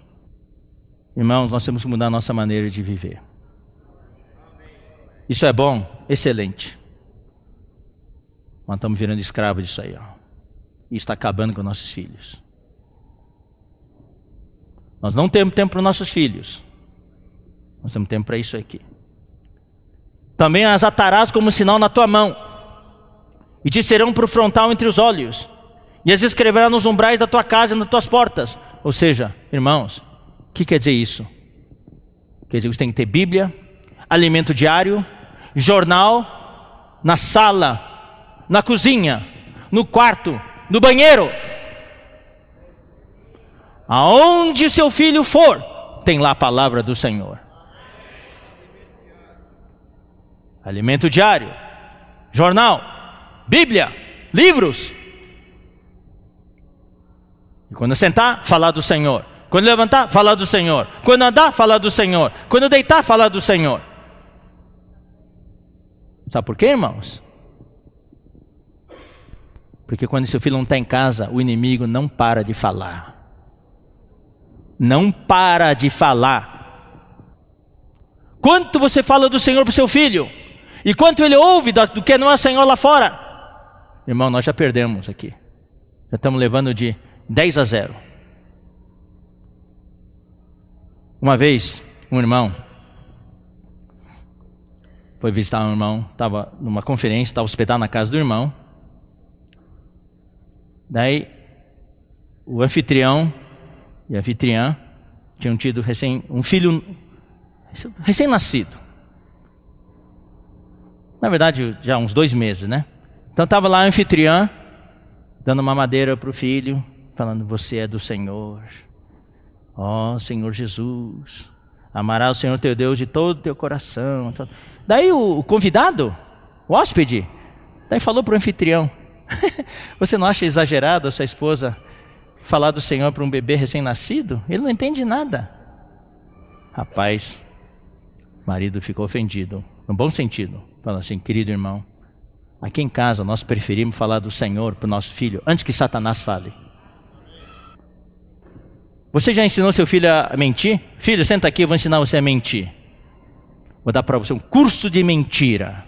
Irmãos, nós temos que mudar a nossa maneira de viver. Isso é bom? Excelente. Nós estamos virando escravos disso aí, ó. Isso está acabando com nossos filhos. Nós não temos tempo para os nossos filhos. Nós temos tempo para isso aqui. Também as atarás como sinal na tua mão, e te serão por frontal entre os olhos, e as escreverás nos umbrais da tua casa e nas tuas portas. Ou seja, irmãos, o que quer dizer isso? Quer dizer que você tem que ter Bíblia, alimento diário, jornal, na sala, na cozinha, no quarto, no banheiro. Aonde seu filho for, tem lá a palavra do Senhor. Alimento diário, jornal, Bíblia, livros. E quando sentar, falar do Senhor. Quando levantar, falar do Senhor. Quando andar, falar do Senhor. Quando deitar, falar do Senhor. Sabe por quê, irmãos? Porque quando seu filho não está em casa, o inimigo não para de falar. Não para de falar. Quanto você fala do Senhor para o seu filho? E quanto ele ouve do que não é Senhor lá fora? Irmão, nós já perdemos aqui. Já estamos levando de 10-0. Uma vez, um irmão foi visitar um irmão, estava numa conferência, estava hospedado na casa do irmão. Daí, o anfitrião e a anfitriã tinham tido um filho recém-nascido. Na verdade, já uns 2 meses, né? Então estava lá a anfitriã, dando uma madeira para o filho, falando: você é do Senhor. Ó Senhor Jesus, amarás o Senhor teu Deus de todo o teu coração. Daí o convidado, o hóspede, daí falou para o anfitrião: você não acha exagerado a sua esposa falar do Senhor para um bebê recém-nascido? Ele não entende nada. Rapaz, o marido ficou ofendido, no bom sentido. Falou assim: querido irmão, aqui em casa nós preferimos falar do Senhor para o nosso filho antes que Satanás fale. Você já ensinou seu filho a mentir? Filho, senta aqui, eu vou ensinar você a mentir. Vou dar para você um curso de mentira.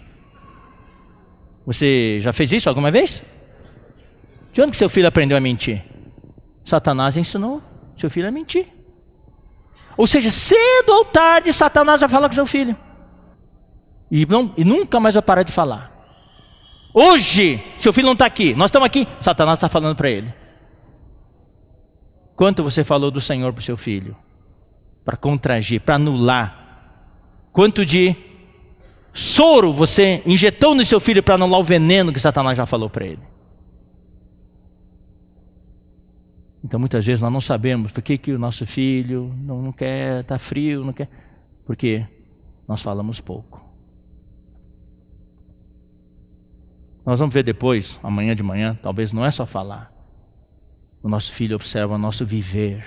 Você já fez isso alguma vez? De onde que seu filho aprendeu a mentir? Satanás ensinou seu filho a mentir. Ou seja, cedo ou tarde Satanás vai falar com seu filho. E nunca mais vai parar de falar. Hoje, seu filho não está aqui, nós estamos aqui, Satanás está falando para ele. Quanto você falou do Senhor para o seu filho? Para contragir, para anular. Quanto de soro você injetou no seu filho para anular o veneno que Satanás já falou para ele? Então muitas vezes nós não sabemos por que o nosso filho não quer, está frio, não quer. Porque nós falamos pouco. Nós vamos ver depois, amanhã de manhã, talvez não é só falar. O nosso filho observa o nosso viver.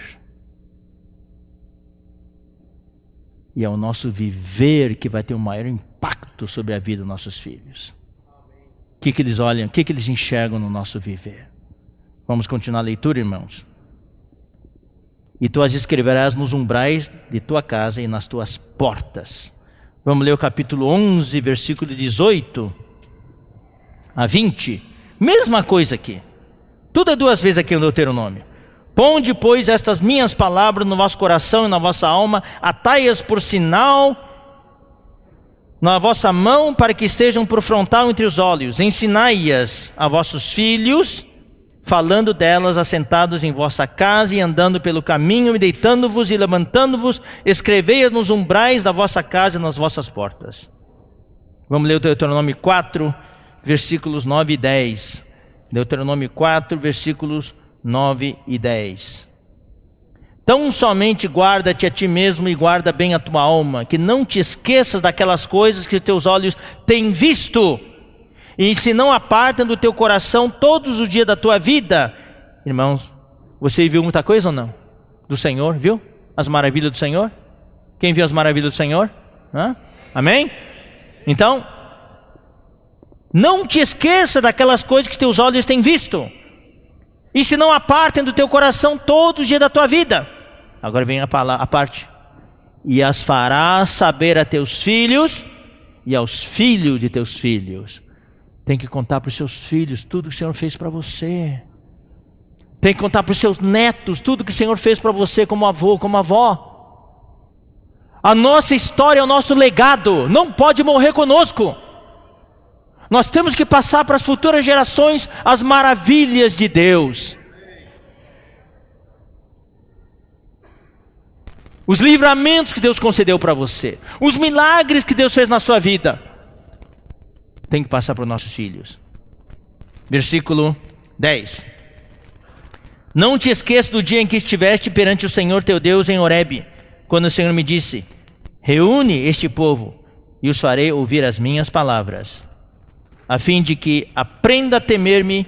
E é o nosso viver que vai ter o maior impacto sobre a vida dos nossos filhos. O que eles olham, o que eles enxergam no nosso viver. Vamos continuar a leitura, irmãos. E tu as escreverás nos umbrais de tua casa e nas tuas portas. Vamos ler o capítulo 11, versículo 18 a 20. Mesma coisa aqui. Tudo é 2 vezes aqui no Deuteronômio. Ponde, pois, estas minhas palavras no vosso coração e na vossa alma, atai-as por sinal na vossa mão, para que estejam por frontal entre os olhos. Ensinai-as a vossos filhos, falando delas assentados em vossa casa e andando pelo caminho, e deitando-vos e levantando-vos, escrevei-as nos umbrais da vossa casa e nas vossas portas. Vamos ler o Deuteronômio 4, versículos 9 e 10. Deuteronômio 4, versículos 9 e 10. Tão somente guarda-te a ti mesmo e guarda bem a tua alma, que não te esqueças daquelas coisas que teus olhos têm visto, e se não apartam do teu coração todos os dias da tua vida. Irmãos, você viu muita coisa ou não? Do Senhor, viu? As maravilhas do Senhor? Quem viu as maravilhas do Senhor? Amém? Então, não te esqueça daquelas coisas que teus olhos têm visto, e se não apartem do teu coração todos os dias da tua vida. Agora vem a parte. E as farás saber a teus filhos e aos filhos de teus filhos. Tem que contar para os seus filhos tudo que o Senhor fez para você. Tem que contar para os seus netos tudo que o Senhor fez para você como avô, como avó. A nossa história é o nosso legado, não pode morrer conosco. Nós temos que passar para as futuras gerações as maravilhas de Deus. Os livramentos que Deus concedeu para você. Os milagres que Deus fez na sua vida. Tem que passar para os nossos filhos. Versículo 10. Não te esqueças do dia em que estiveste perante o Senhor teu Deus em Horebe, quando o Senhor me disse: reúne este povo e os farei ouvir as minhas palavras, a fim de que aprenda a temer-me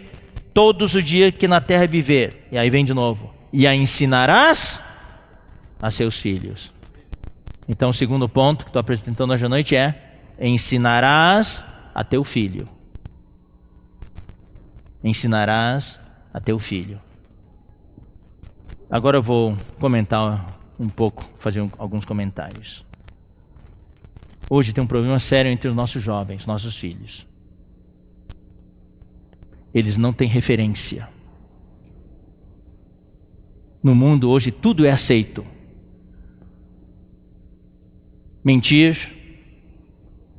todos os dias que na terra viver. E aí vem de novo. E a ensinarás a seus filhos. Então o segundo ponto que estou apresentando hoje à noite é: ensinarás a teu filho. Ensinarás a teu filho. Agora eu vou comentar um pouco, fazer alguns comentários. Hoje tem um problema sério entre os nossos jovens, nossos filhos. Eles não têm referência. No mundo hoje tudo é aceito. Mentir,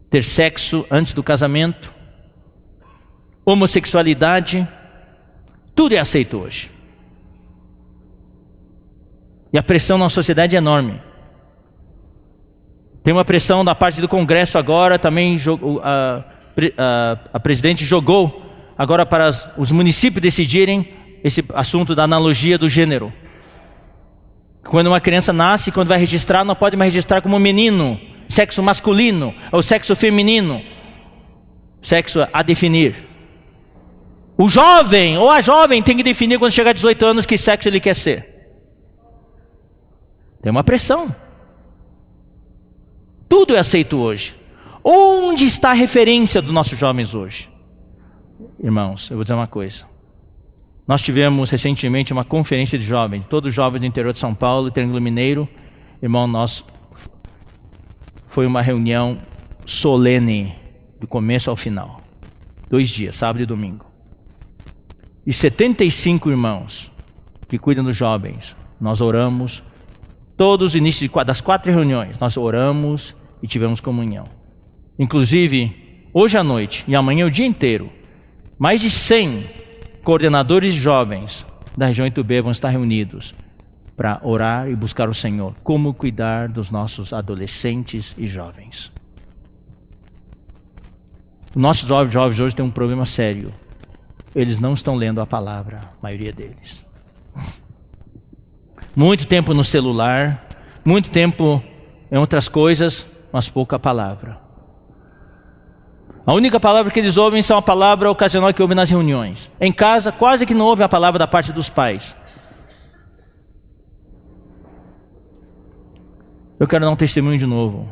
ter sexo antes do casamento, homossexualidade, tudo é aceito hoje. E a pressão na sociedade é enorme. Tem uma pressão da parte do Congresso agora, também a presidente jogou agora para os municípios decidirem esse assunto da analogia do gênero. Quando uma criança nasce, quando vai registrar, não pode mais registrar como menino, sexo masculino ou sexo feminino, sexo a definir. O jovem ou a jovem tem que definir quando chegar a 18 anos que sexo ele quer ser. Tem uma pressão. Tudo é aceito hoje. Onde está a referência dos nossos jovens hoje? Irmãos, eu vou dizer uma coisa. Nós tivemos recentemente uma conferência de jovens, todos os jovens do interior de São Paulo, Triângulo Mineiro. Irmão, foi uma reunião solene, do começo ao final. 2 dias, sábado e domingo. E 75 irmãos que cuidam dos jovens, nós oramos. Todos os inícios das 4 reuniões, nós oramos e tivemos comunhão. Inclusive, hoje à noite e amanhã o dia inteiro, mais de 100 coordenadores jovens da região Itubê vão estar reunidos para orar e buscar o Senhor. Como cuidar dos nossos adolescentes e jovens. Os nossos jovens hoje têm um problema sério. Eles não estão lendo a palavra, a maioria deles. Muito tempo no celular, muito tempo em outras coisas, mas pouca palavra. A única palavra que eles ouvem são a palavra ocasional que ouvem nas reuniões. Em casa, quase que não ouvem a palavra da parte dos pais. Eu quero dar um testemunho de novo.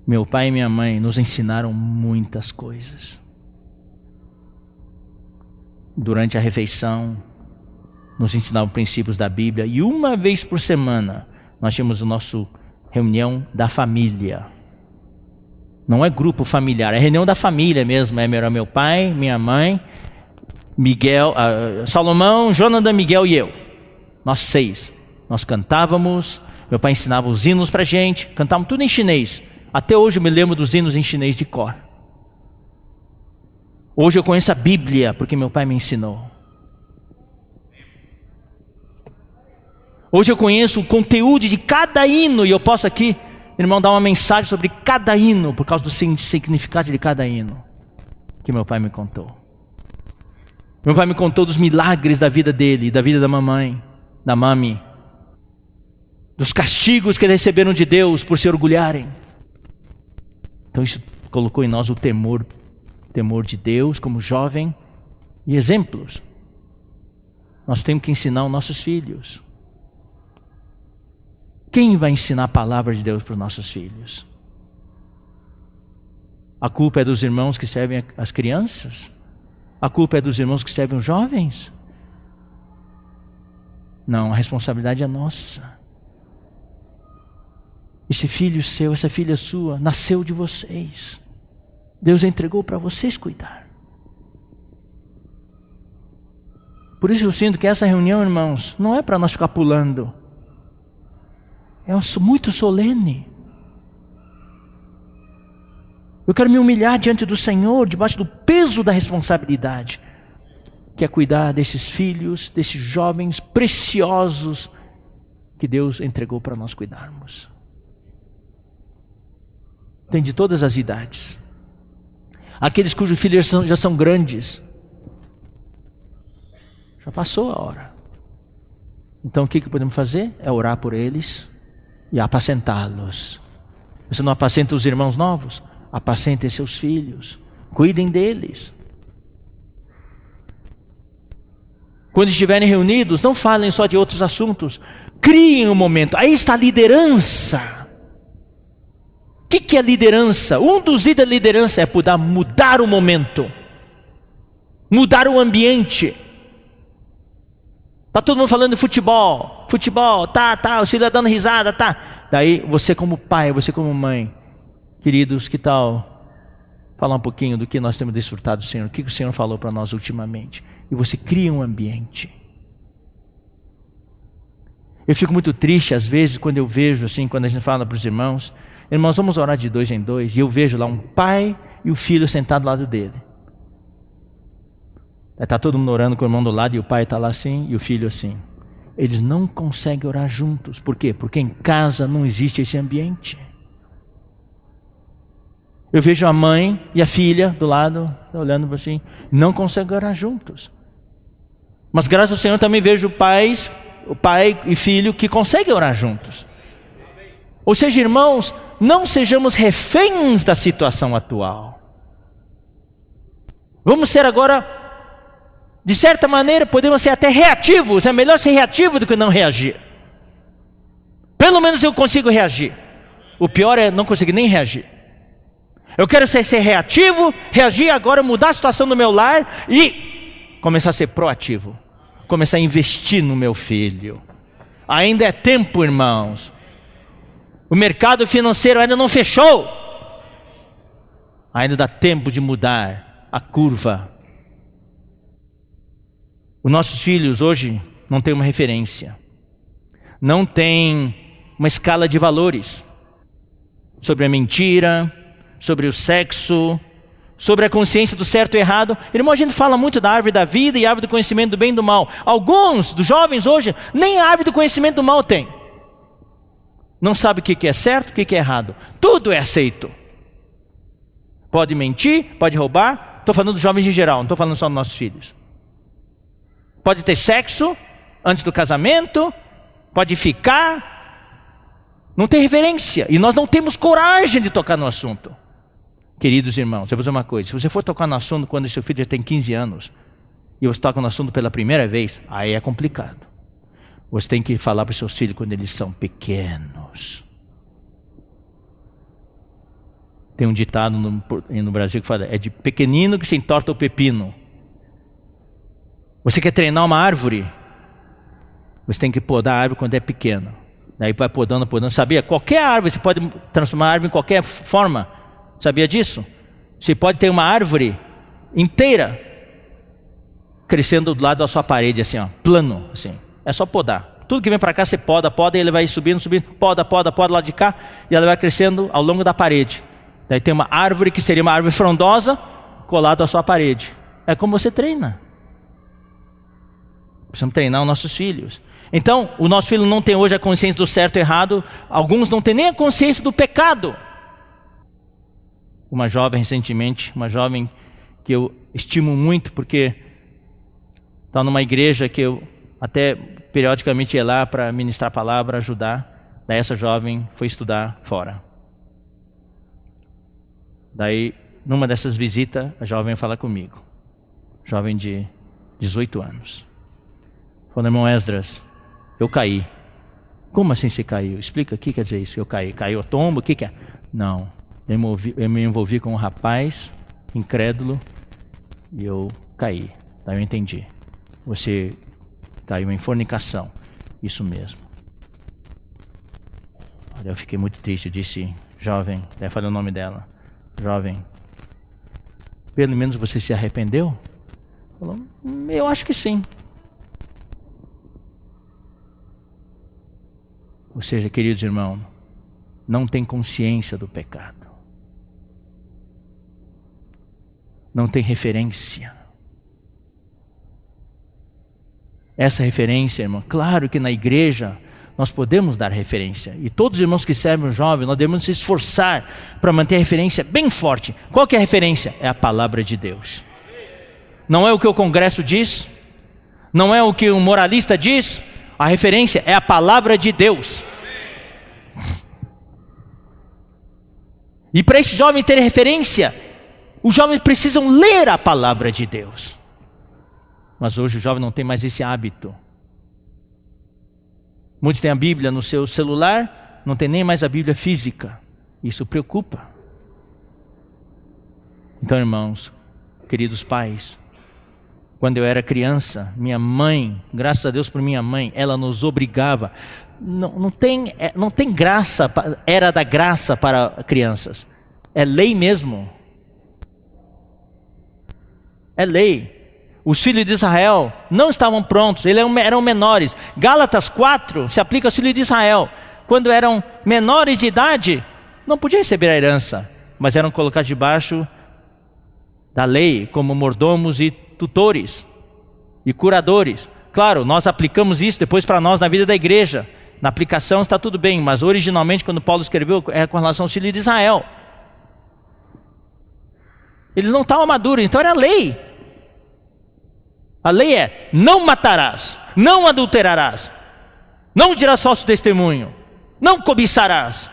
Meu pai e minha mãe nos ensinaram muitas coisas. Durante a refeição, nos ensinavam princípios da Bíblia. E uma vez por semana, nós tínhamos a nossa reunião da família. Não é grupo familiar, é reunião da família mesmo. Era meu pai, minha mãe, Miguel, Salomão, Jonathan, Miguel e eu. Nós 6. Nós cantávamos, meu pai ensinava os hinos pra gente, cantávamos tudo em chinês. Até hoje eu me lembro dos hinos em chinês de cor. Hoje eu conheço a Bíblia, porque meu pai me ensinou. Hoje eu conheço o conteúdo de cada hino, e eu posso aqui, irmão, dar uma mensagem sobre cada hino, por causa do significado de cada hino, que meu pai me contou. Meu pai me contou dos milagres da vida dele, da vida da mamãe, da mami, dos castigos que eles receberam de Deus por se orgulharem. Então isso colocou em nós o temor de Deus como jovem e exemplos. Nós temos que ensinar os nossos filhos. Quem vai ensinar a palavra de Deus para os nossos filhos? A culpa é dos irmãos que servem as crianças? A culpa é dos irmãos que servem os jovens? Não, a responsabilidade é nossa. Esse filho seu, essa filha sua, nasceu de vocês. Deus entregou para vocês cuidar. Por isso eu sinto que essa reunião, irmãos, não é para nós ficar pulando. É muito solene. Eu quero me humilhar diante do Senhor, debaixo do peso da responsabilidade, que é cuidar desses filhos, desses jovens preciosos que Deus entregou para nós cuidarmos. Tem de todas as idades. Aqueles cujos filhos já são grandes. Já passou a hora. Então o que podemos fazer? É orar por eles e apacentá-los. Você não apacenta os irmãos novos? Apacentem seus filhos. Cuidem deles. Quando estiverem reunidos, não falem só de outros assuntos. Criem um momento. Aí está a liderança. O que é liderança? Um dos itens da liderança é poder mudar o momento. Mudar o ambiente. Está todo mundo falando de futebol. Futebol, tá, os filhos dando risada, tá. Daí você como pai, você como mãe. Queridos, que tal falar um pouquinho do que nós temos desfrutado do Senhor? O que o Senhor falou para nós ultimamente? E você cria um ambiente. Eu fico muito triste às vezes quando eu vejo assim, quando a gente fala para os irmãos, irmãos, vamos orar de 2 em 2, e eu vejo lá um pai e o filho sentado do lado dele. Está todo mundo orando com o irmão do lado e o pai está lá assim e o filho assim. Eles não conseguem orar juntos. Por quê? Porque em casa não existe esse ambiente. Eu vejo a mãe e a filha do lado, olhando assim, não conseguem orar juntos. Mas graças ao Senhor também vejo pais, o pai e filho que conseguem orar juntos. Ou seja, irmãos, não sejamos reféns da situação atual. Vamos ser agora, de certa maneira, podemos ser até reativos. É melhor ser reativo do que não reagir. Pelo menos eu consigo reagir. O pior é não conseguir nem reagir. Eu quero ser reativo, reagir agora, mudar a situação do meu lar e começar a ser proativo. Começar a investir no meu filho. Ainda é tempo, irmãos. O mercado financeiro ainda não fechou. Ainda dá tempo de mudar a curva. Os nossos filhos hoje não têm uma referência. Não tem uma escala de valores. Sobre a mentira, sobre o sexo, sobre a consciência do certo e errado. Irmão, a gente fala muito da árvore da vida e árvore do conhecimento do bem e do mal. Alguns dos jovens hoje, nem a árvore do conhecimento do mal tem. Não sabe o que é certo, o que é errado. Tudo é aceito. Pode mentir, pode roubar. Estou falando dos jovens em geral, não estou falando só dos nossos filhos. Pode ter sexo antes do casamento, pode ficar. Não tem referência. E nós não temos coragem de tocar no assunto. Queridos irmãos, eu vou dizer uma coisa. Se você for tocar no assunto quando seu filho já tem 15 anos, e você toca no assunto pela primeira vez, aí é complicado. Você tem que falar para os seus filhos quando eles são pequenos. Tem um ditado no Brasil que fala, é de pequenino que se entorta o pepino. Você quer treinar uma árvore? Você tem que podar a árvore quando é pequena. Daí vai podando. Sabia? Qualquer árvore, você pode transformar a árvore em qualquer forma. Sabia disso? Você pode ter uma árvore inteira crescendo do lado da sua parede, assim, ó, plano, assim. É só podar. Tudo que vem para cá você poda, e ele vai subindo, poda lá de cá, e ela vai crescendo ao longo da parede. Daí tem uma árvore que seria uma árvore frondosa, colada à sua parede. É como você treina. Precisamos treinar os nossos filhos. Então, o nosso filho não tem hoje a consciência do certo e errado. Alguns não têm nem a consciência do pecado. Uma jovem recentemente, uma jovem que eu estimo muito, porque está numa igreja que eu até periodicamente ia lá para ministrar a palavra, ajudar. Daí essa jovem foi estudar fora. Daí, numa dessas visitas, a jovem veio falar comigo. Jovem de 18 anos. Falou, irmão Esdras, eu caí. Como assim você caiu? Explica o que quer dizer isso. Eu caí. Caiu a tomba? O que é? Não. Eu me envolvi com um rapaz incrédulo e eu caí. Daí eu entendi. Você caiu em fornicação. Isso mesmo. Olha, eu fiquei muito triste. Eu disse, jovem, até falei o nome dela. Jovem, pelo menos você se arrependeu? Falou, eu acho que sim. Ou seja, queridos irmãos, não tem consciência do pecado. Não tem referência. Essa referência, irmão, claro que na igreja nós podemos dar referência. E todos os irmãos que servem o jovem, nós devemos se esforçar para manter a referência bem forte. Qual que é a referência? É a palavra de Deus. Não é o que o Congresso diz, não é o que o moralista diz. A referência é a palavra de Deus. E para esses jovens terem referência, os jovens precisam ler a palavra de Deus. Mas hoje o jovem não tem mais esse hábito. Muitos têm a Bíblia no seu celular, não tem nem mais a Bíblia física. Isso preocupa. Então, irmãos, queridos pais, quando eu era criança, minha mãe, graças a Deus por minha mãe, ela nos obrigava. Não tem graça, era da graça para crianças. É lei mesmo. É lei. Os filhos de Israel não estavam prontos, eles eram menores. Gálatas 4 se aplica aos filhos de Israel. Quando eram menores de idade, não podiam receber a herança, mas eram colocados debaixo da lei, como mordomos e tutores e curadores. Claro, nós aplicamos isso depois para nós na vida da igreja. Na aplicação está tudo bem, mas originalmente quando Paulo escreveu é com relação aos filhos de Israel. Eles não estavam maduros, então era lei. A lei é: não matarás, não adulterarás, não dirás falso testemunho, não cobiçarás.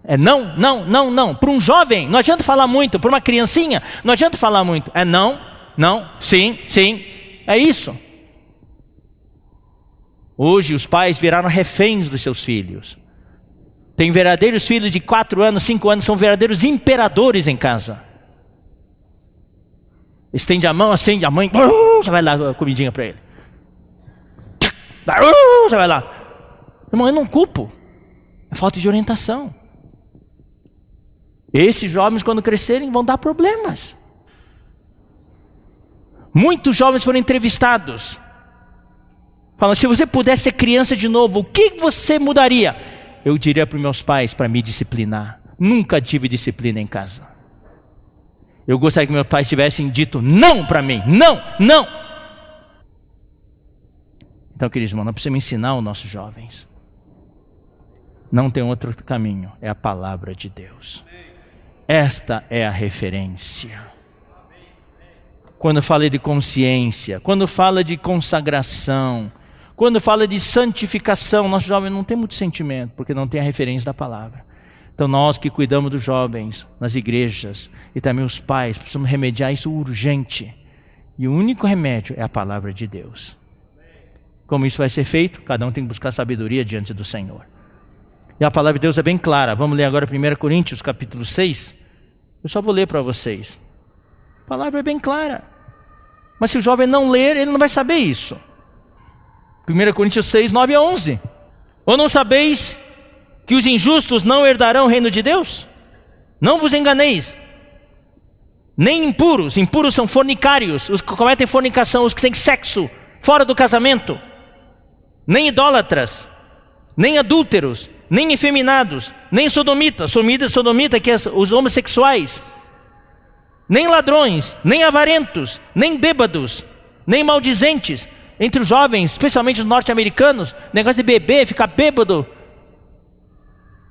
É não, não, não, não. Para um jovem não adianta falar muito, para uma criancinha não adianta falar muito. É não, não, sim, sim, é isso. Hoje os pais viraram reféns dos seus filhos. Tem verdadeiros filhos de 4 anos, 5 anos, são verdadeiros imperadores em casa. Estende a mão, acende a mãe, já vai lá a comidinha para ele. Já vai lá. Irmão, eu não culpo. É falta de orientação. Esses jovens, quando crescerem, vão dar problemas. Muitos jovens foram entrevistados. Falam: se você pudesse ser criança de novo, o que você mudaria? Eu diria para os meus pais para me disciplinar. Nunca tive disciplina em casa. Eu gostaria que meus pais tivessem dito não para mim. Não, não. Então, queridos irmãos, nós precisamos ensinar os nossos jovens. Não tem outro caminho, é a palavra de Deus. Esta é a referência. Quando fala de consciência, quando fala de consagração, quando fala de santificação, nosso jovem não tem muito sentimento, porque não tem a referência da palavra. Então nós que cuidamos dos jovens nas igrejas, e também os pais, precisamos remediar isso urgente. E o único remédio é a palavra de Deus. Como isso vai ser feito? Cada um tem que buscar sabedoria diante do Senhor. E a palavra de Deus é bem clara. Vamos ler agora 1 Coríntios capítulo 6. Eu só vou ler para vocês. A palavra é bem clara. Mas se o jovem não ler, ele não vai saber isso. 1 Coríntios 6, 9 a 11. Ou não sabeis que os injustos não herdarão o reino de Deus? Não vos enganeis. Nem impuros. Impuros são fornicários, os que cometem fornicação, os que têm sexo fora do casamento. Nem idólatras, nem adúlteros, nem efeminados, nem sodomitas. Sodomita que é os homossexuais. Nem ladrões, nem avarentos, nem bêbados, nem maldizentes. Entre os jovens, especialmente os norte-americanos, negócio de beber, ficar bêbado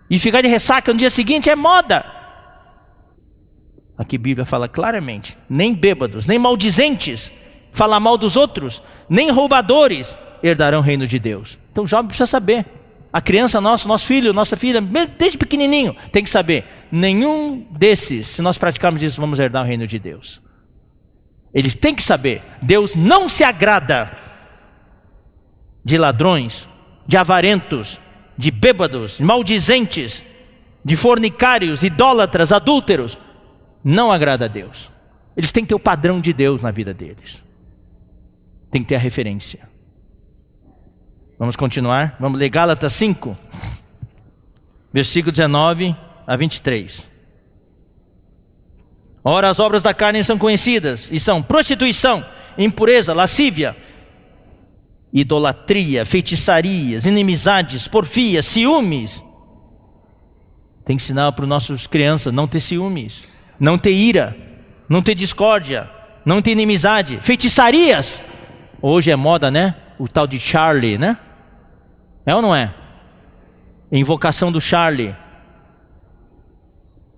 e ficar de ressaca no dia seguinte é moda. Aqui a Bíblia fala claramente: nem bêbados, nem maldizentes, falar mal dos outros, nem roubadores herdarão o reino de Deus. Então o jovem precisa saber. A criança nossa, nosso filho, nossa filha, desde pequenininho, tem que saber: nenhum desses, se nós praticarmos isso, vamos herdar o reino de Deus. Eles têm que saber: Deus não se agrada de ladrões, de avarentos, de bêbados, de maldizentes, de fornicários, idólatras, adúlteros. Não agrada a Deus. Eles têm que ter o padrão de Deus na vida deles. Tem que ter a referência. Vamos continuar? Vamos ler Gálatas 5, versículo 19 a 23. Ora, as obras da carne são conhecidas, e são prostituição, impureza, lascívia, idolatria, feitiçarias, inimizades, porfias, ciúmes. Tem que ensinar para os nossos crianças não ter ciúmes, não ter ira, não ter discórdia, não ter inimizade. Feitiçarias, hoje é moda, né? O tal de Charlie, né? É ou não é? Invocação do Charlie.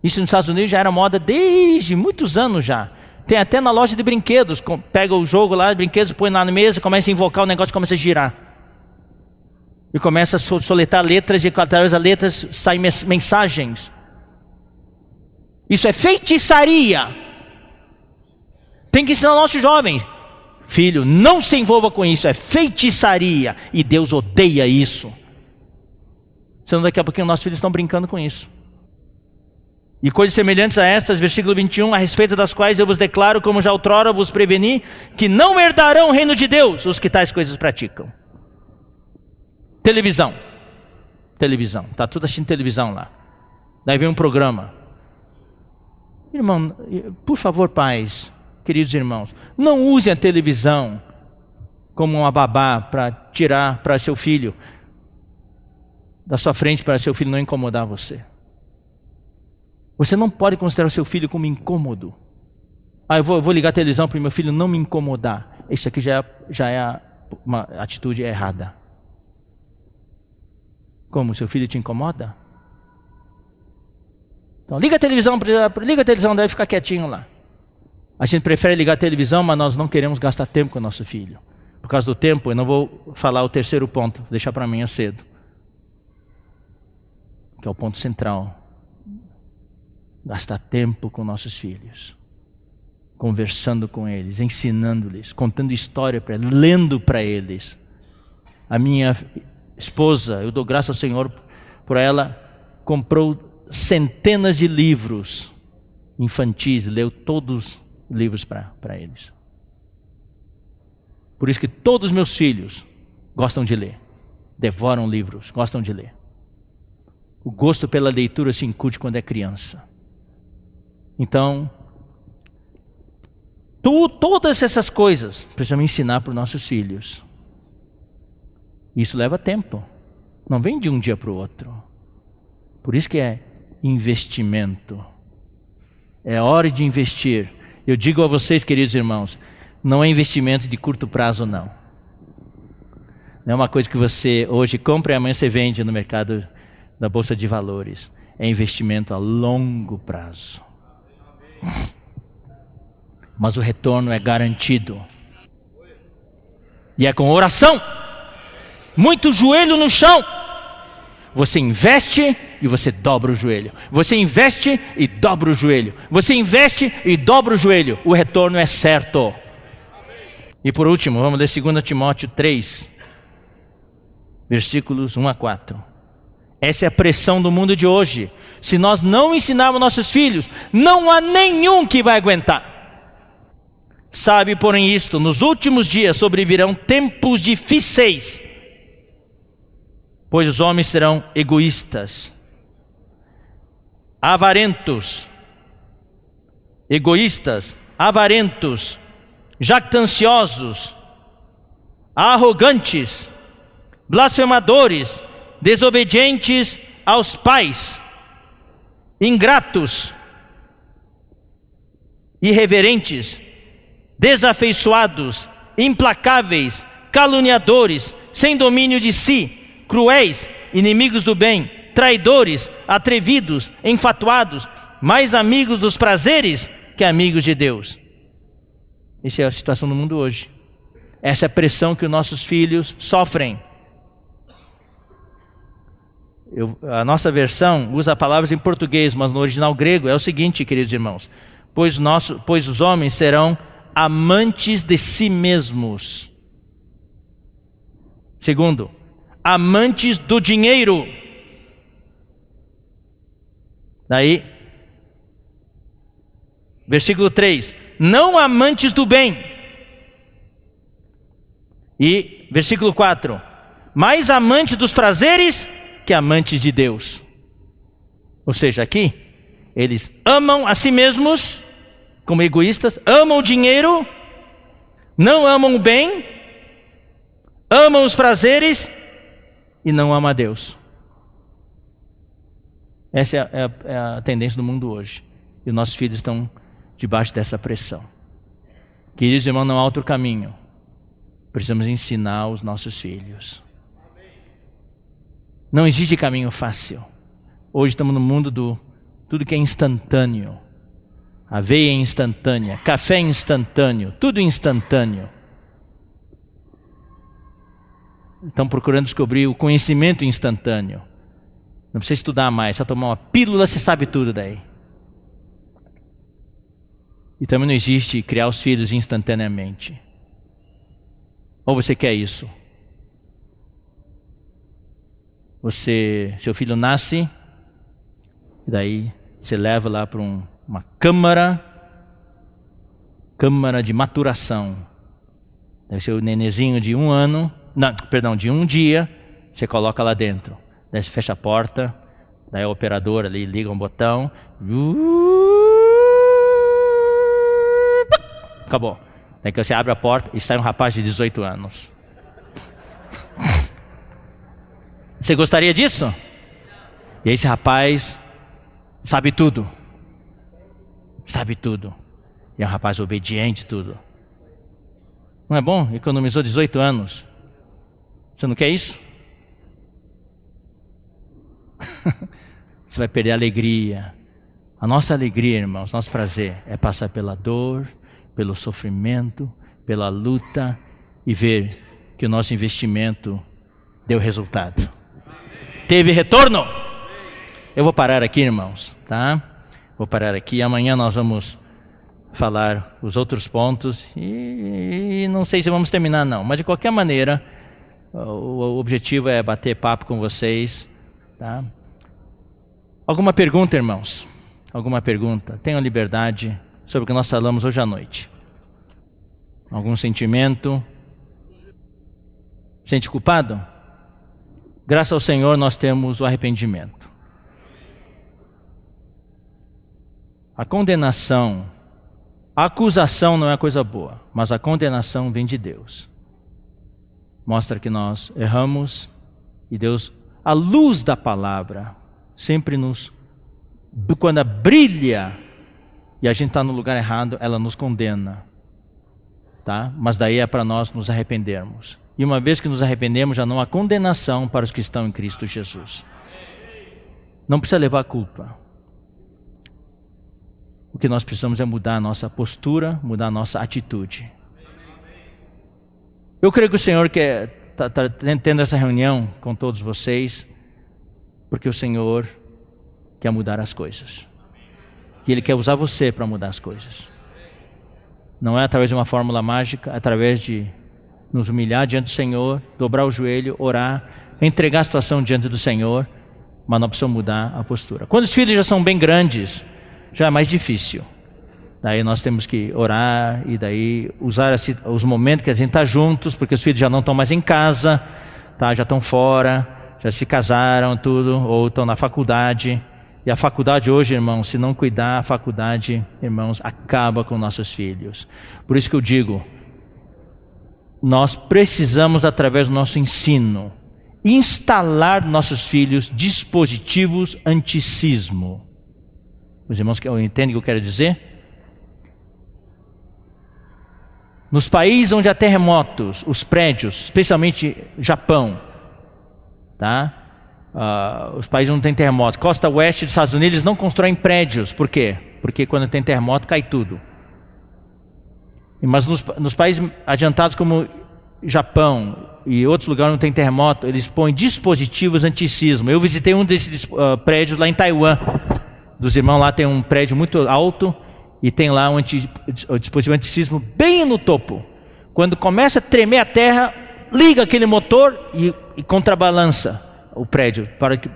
Isso nos Estados Unidos já era moda desde muitos anos já. Tem até na loja de brinquedos. Pega o jogo lá de brinquedos, põe lá na mesa, começa a invocar, o negócio começa a girar. E começa a soletrar letras, e através das letras saem mensagens. Isso é feitiçaria. Tem que ensinar aos nossos jovens: filho, não se envolva com isso, é feitiçaria. E Deus odeia isso. Senão daqui a pouquinho nossos filhos estão brincando com isso. E coisas semelhantes a estas, versículo 21, a respeito das quais eu vos declaro, como já outrora vos preveni, que não herdarão o reino de Deus os que tais coisas praticam. Televisão, está tudo assistindo televisão lá. Daí vem um programa. Irmão, por favor, pais, queridos irmãos, não usem a televisão como uma babá para tirar para seu filho da sua frente, para seu filho não incomodar você. Você não pode considerar o seu filho como incômodo. Eu vou ligar a televisão para o meu filho não me incomodar. Isso aqui já é uma atitude errada. Como? Seu filho te incomoda? Então liga a televisão, deve ficar quietinho lá. A gente prefere ligar a televisão, mas nós não queremos gastar tempo com o nosso filho. Por causa do tempo, eu não vou falar o terceiro ponto, vou deixar para amanhã cedo. Que é o ponto central. Gastar tempo com nossos filhos. Conversando com eles, ensinando-lhes, contando história para eles, lendo para eles. A minha esposa, eu dou graças ao Senhor por ela, comprou centenas de livros infantis, leu todos os livros para eles. Por isso que todos os meus filhos gostam de ler, devoram livros, gostam de ler. O gosto pela leitura se incute quando é criança. Então, todas essas coisas precisamos ensinar para os nossos filhos. Isso leva tempo, não vem de um dia para o outro. Por isso que é investimento. É hora de investir. Eu digo a vocês, queridos irmãos, não é investimento de curto prazo, não. Não é uma coisa que você hoje compra e amanhã você vende no mercado da Bolsa de Valores. É investimento a longo prazo. Mas o retorno é garantido. E é com oração. Muito joelho no chão. Você investe e você dobra o joelho. Você investe e dobra o joelho. Você investe e dobra o joelho. O retorno é certo. E por último, vamos ler 2 Timóteo 3, versículos 1 a 4. Essa é a pressão do mundo de hoje. Se nós não ensinarmos nossos filhos, não há nenhum que vai aguentar. Sabe, porém, isto: nos últimos dias sobrevirão tempos difíceis, pois os homens serão egoístas, avarentos, jactanciosos, arrogantes, blasfemadores, desobedientes aos pais, ingratos, irreverentes, desafeiçoados, implacáveis, caluniadores, sem domínio de si, cruéis, inimigos do bem, traidores, atrevidos, enfatuados, mais amigos dos prazeres que amigos de Deus. Essa é a situação do mundo hoje. Essa é a pressão que os nossos filhos sofrem. A nossa versão usa palavras em português, mas no original grego é o seguinte, queridos irmãos: pois os homens serão amantes de si mesmos. Segundo, amantes do dinheiro. Daí, versículo 3, não amantes do bem. E versículo 4, mais amantes dos prazeres que amantes de Deus. Ou seja, aqui eles amam a si mesmos como egoístas, amam o dinheiro, não amam o bem, amam os prazeres e não amam a Deus. Essa é a tendência do mundo hoje. E os nossos filhos estão debaixo dessa pressão. Queridos irmãos, não há outro caminho. Precisamos ensinar os nossos filhos. Não existe caminho fácil. Hoje estamos no mundo do tudo que é instantâneo. Aveia é instantânea, café é instantâneo, tudo instantâneo. estão procurando descobrir o conhecimento instantâneo. Não precisa estudar mais, só tomar uma pílula, você sabe tudo daí. E também não existe criar os filhos instantaneamente. Ou você quer isso? Seu filho nasce, e daí você leva lá para uma câmara de maturação. Deve ser o nenezinho de de um dia, você coloca lá dentro. Daí você fecha a porta, daí o operador ali liga um botão. Acabou. Daí que você abre a porta e sai um rapaz de 18 anos. Você gostaria disso? E esse rapaz sabe tudo. Sabe tudo. E é um rapaz obediente tudo. Não é bom? Economizou 18 anos. Você não quer isso? Você vai perder a alegria. A nossa alegria, irmãos, nosso prazer é passar pela dor, pelo sofrimento, pela luta e ver que o nosso investimento deu resultado. Teve retorno? Eu vou parar aqui, irmãos, tá? Vou parar aqui. Amanhã nós vamos falar os outros pontos e não sei se vamos terminar não, mas de qualquer maneira o objetivo é bater papo com vocês, tá? Alguma pergunta, irmãos? Alguma pergunta? Tenham liberdade sobre o que nós falamos hoje à noite. Algum sentimento? Sente culpado? Graças ao Senhor nós temos o arrependimento. A condenação, a acusação não é coisa boa, mas a condenação vem de Deus. Mostra que nós erramos e Deus, a luz da palavra, sempre quando brilha e a gente está no lugar errado, ela nos condena, tá? Mas daí é para nós nos arrependermos. E uma vez que nos arrependemos, já não há condenação para os que estão em Cristo Jesus. Não precisa levar a culpa. O que nós precisamos é mudar a nossa postura, mudar a nossa atitude. Eu creio que o Senhor está tendo essa reunião com todos vocês, porque o Senhor quer mudar as coisas. E Ele quer usar você para mudar as coisas. Não é através de uma fórmula mágica, é através de nos humilhar diante do Senhor, dobrar o joelho, orar, entregar a situação diante do Senhor, mas nós precisamos mudar a postura. Quando os filhos já são bem grandes, já é mais difícil. Daí nós temos que orar e daí usar os momentos que a gente está juntos, porque os filhos já não estão mais em casa, tá? Já estão fora, já se casaram, tudo, ou estão na faculdade. E a faculdade hoje, irmãos, se não cuidar, a faculdade, irmãos, acaba com nossos filhos. Por isso que eu digo, nós precisamos, através do nosso ensino, instalar nos nossos filhos dispositivos anti-sismo. Os irmãos entendem o que eu quero dizer? Nos países onde há terremotos, os prédios, especialmente Japão, tá? Os países onde tem terremoto, costa oeste dos Estados Unidos, eles não constroem prédios. Por quê? Porque quando tem terremoto cai tudo. Mas nos países adiantados como Japão e outros lugares onde tem terremoto, eles põem dispositivos anti-sismo. Eu visitei um desses prédios lá em Taiwan. Dos irmãos lá tem um prédio muito alto e tem lá um dispositivo anti-sismo bem no topo. Quando começa a tremer a terra, liga aquele motor e contrabalança o prédio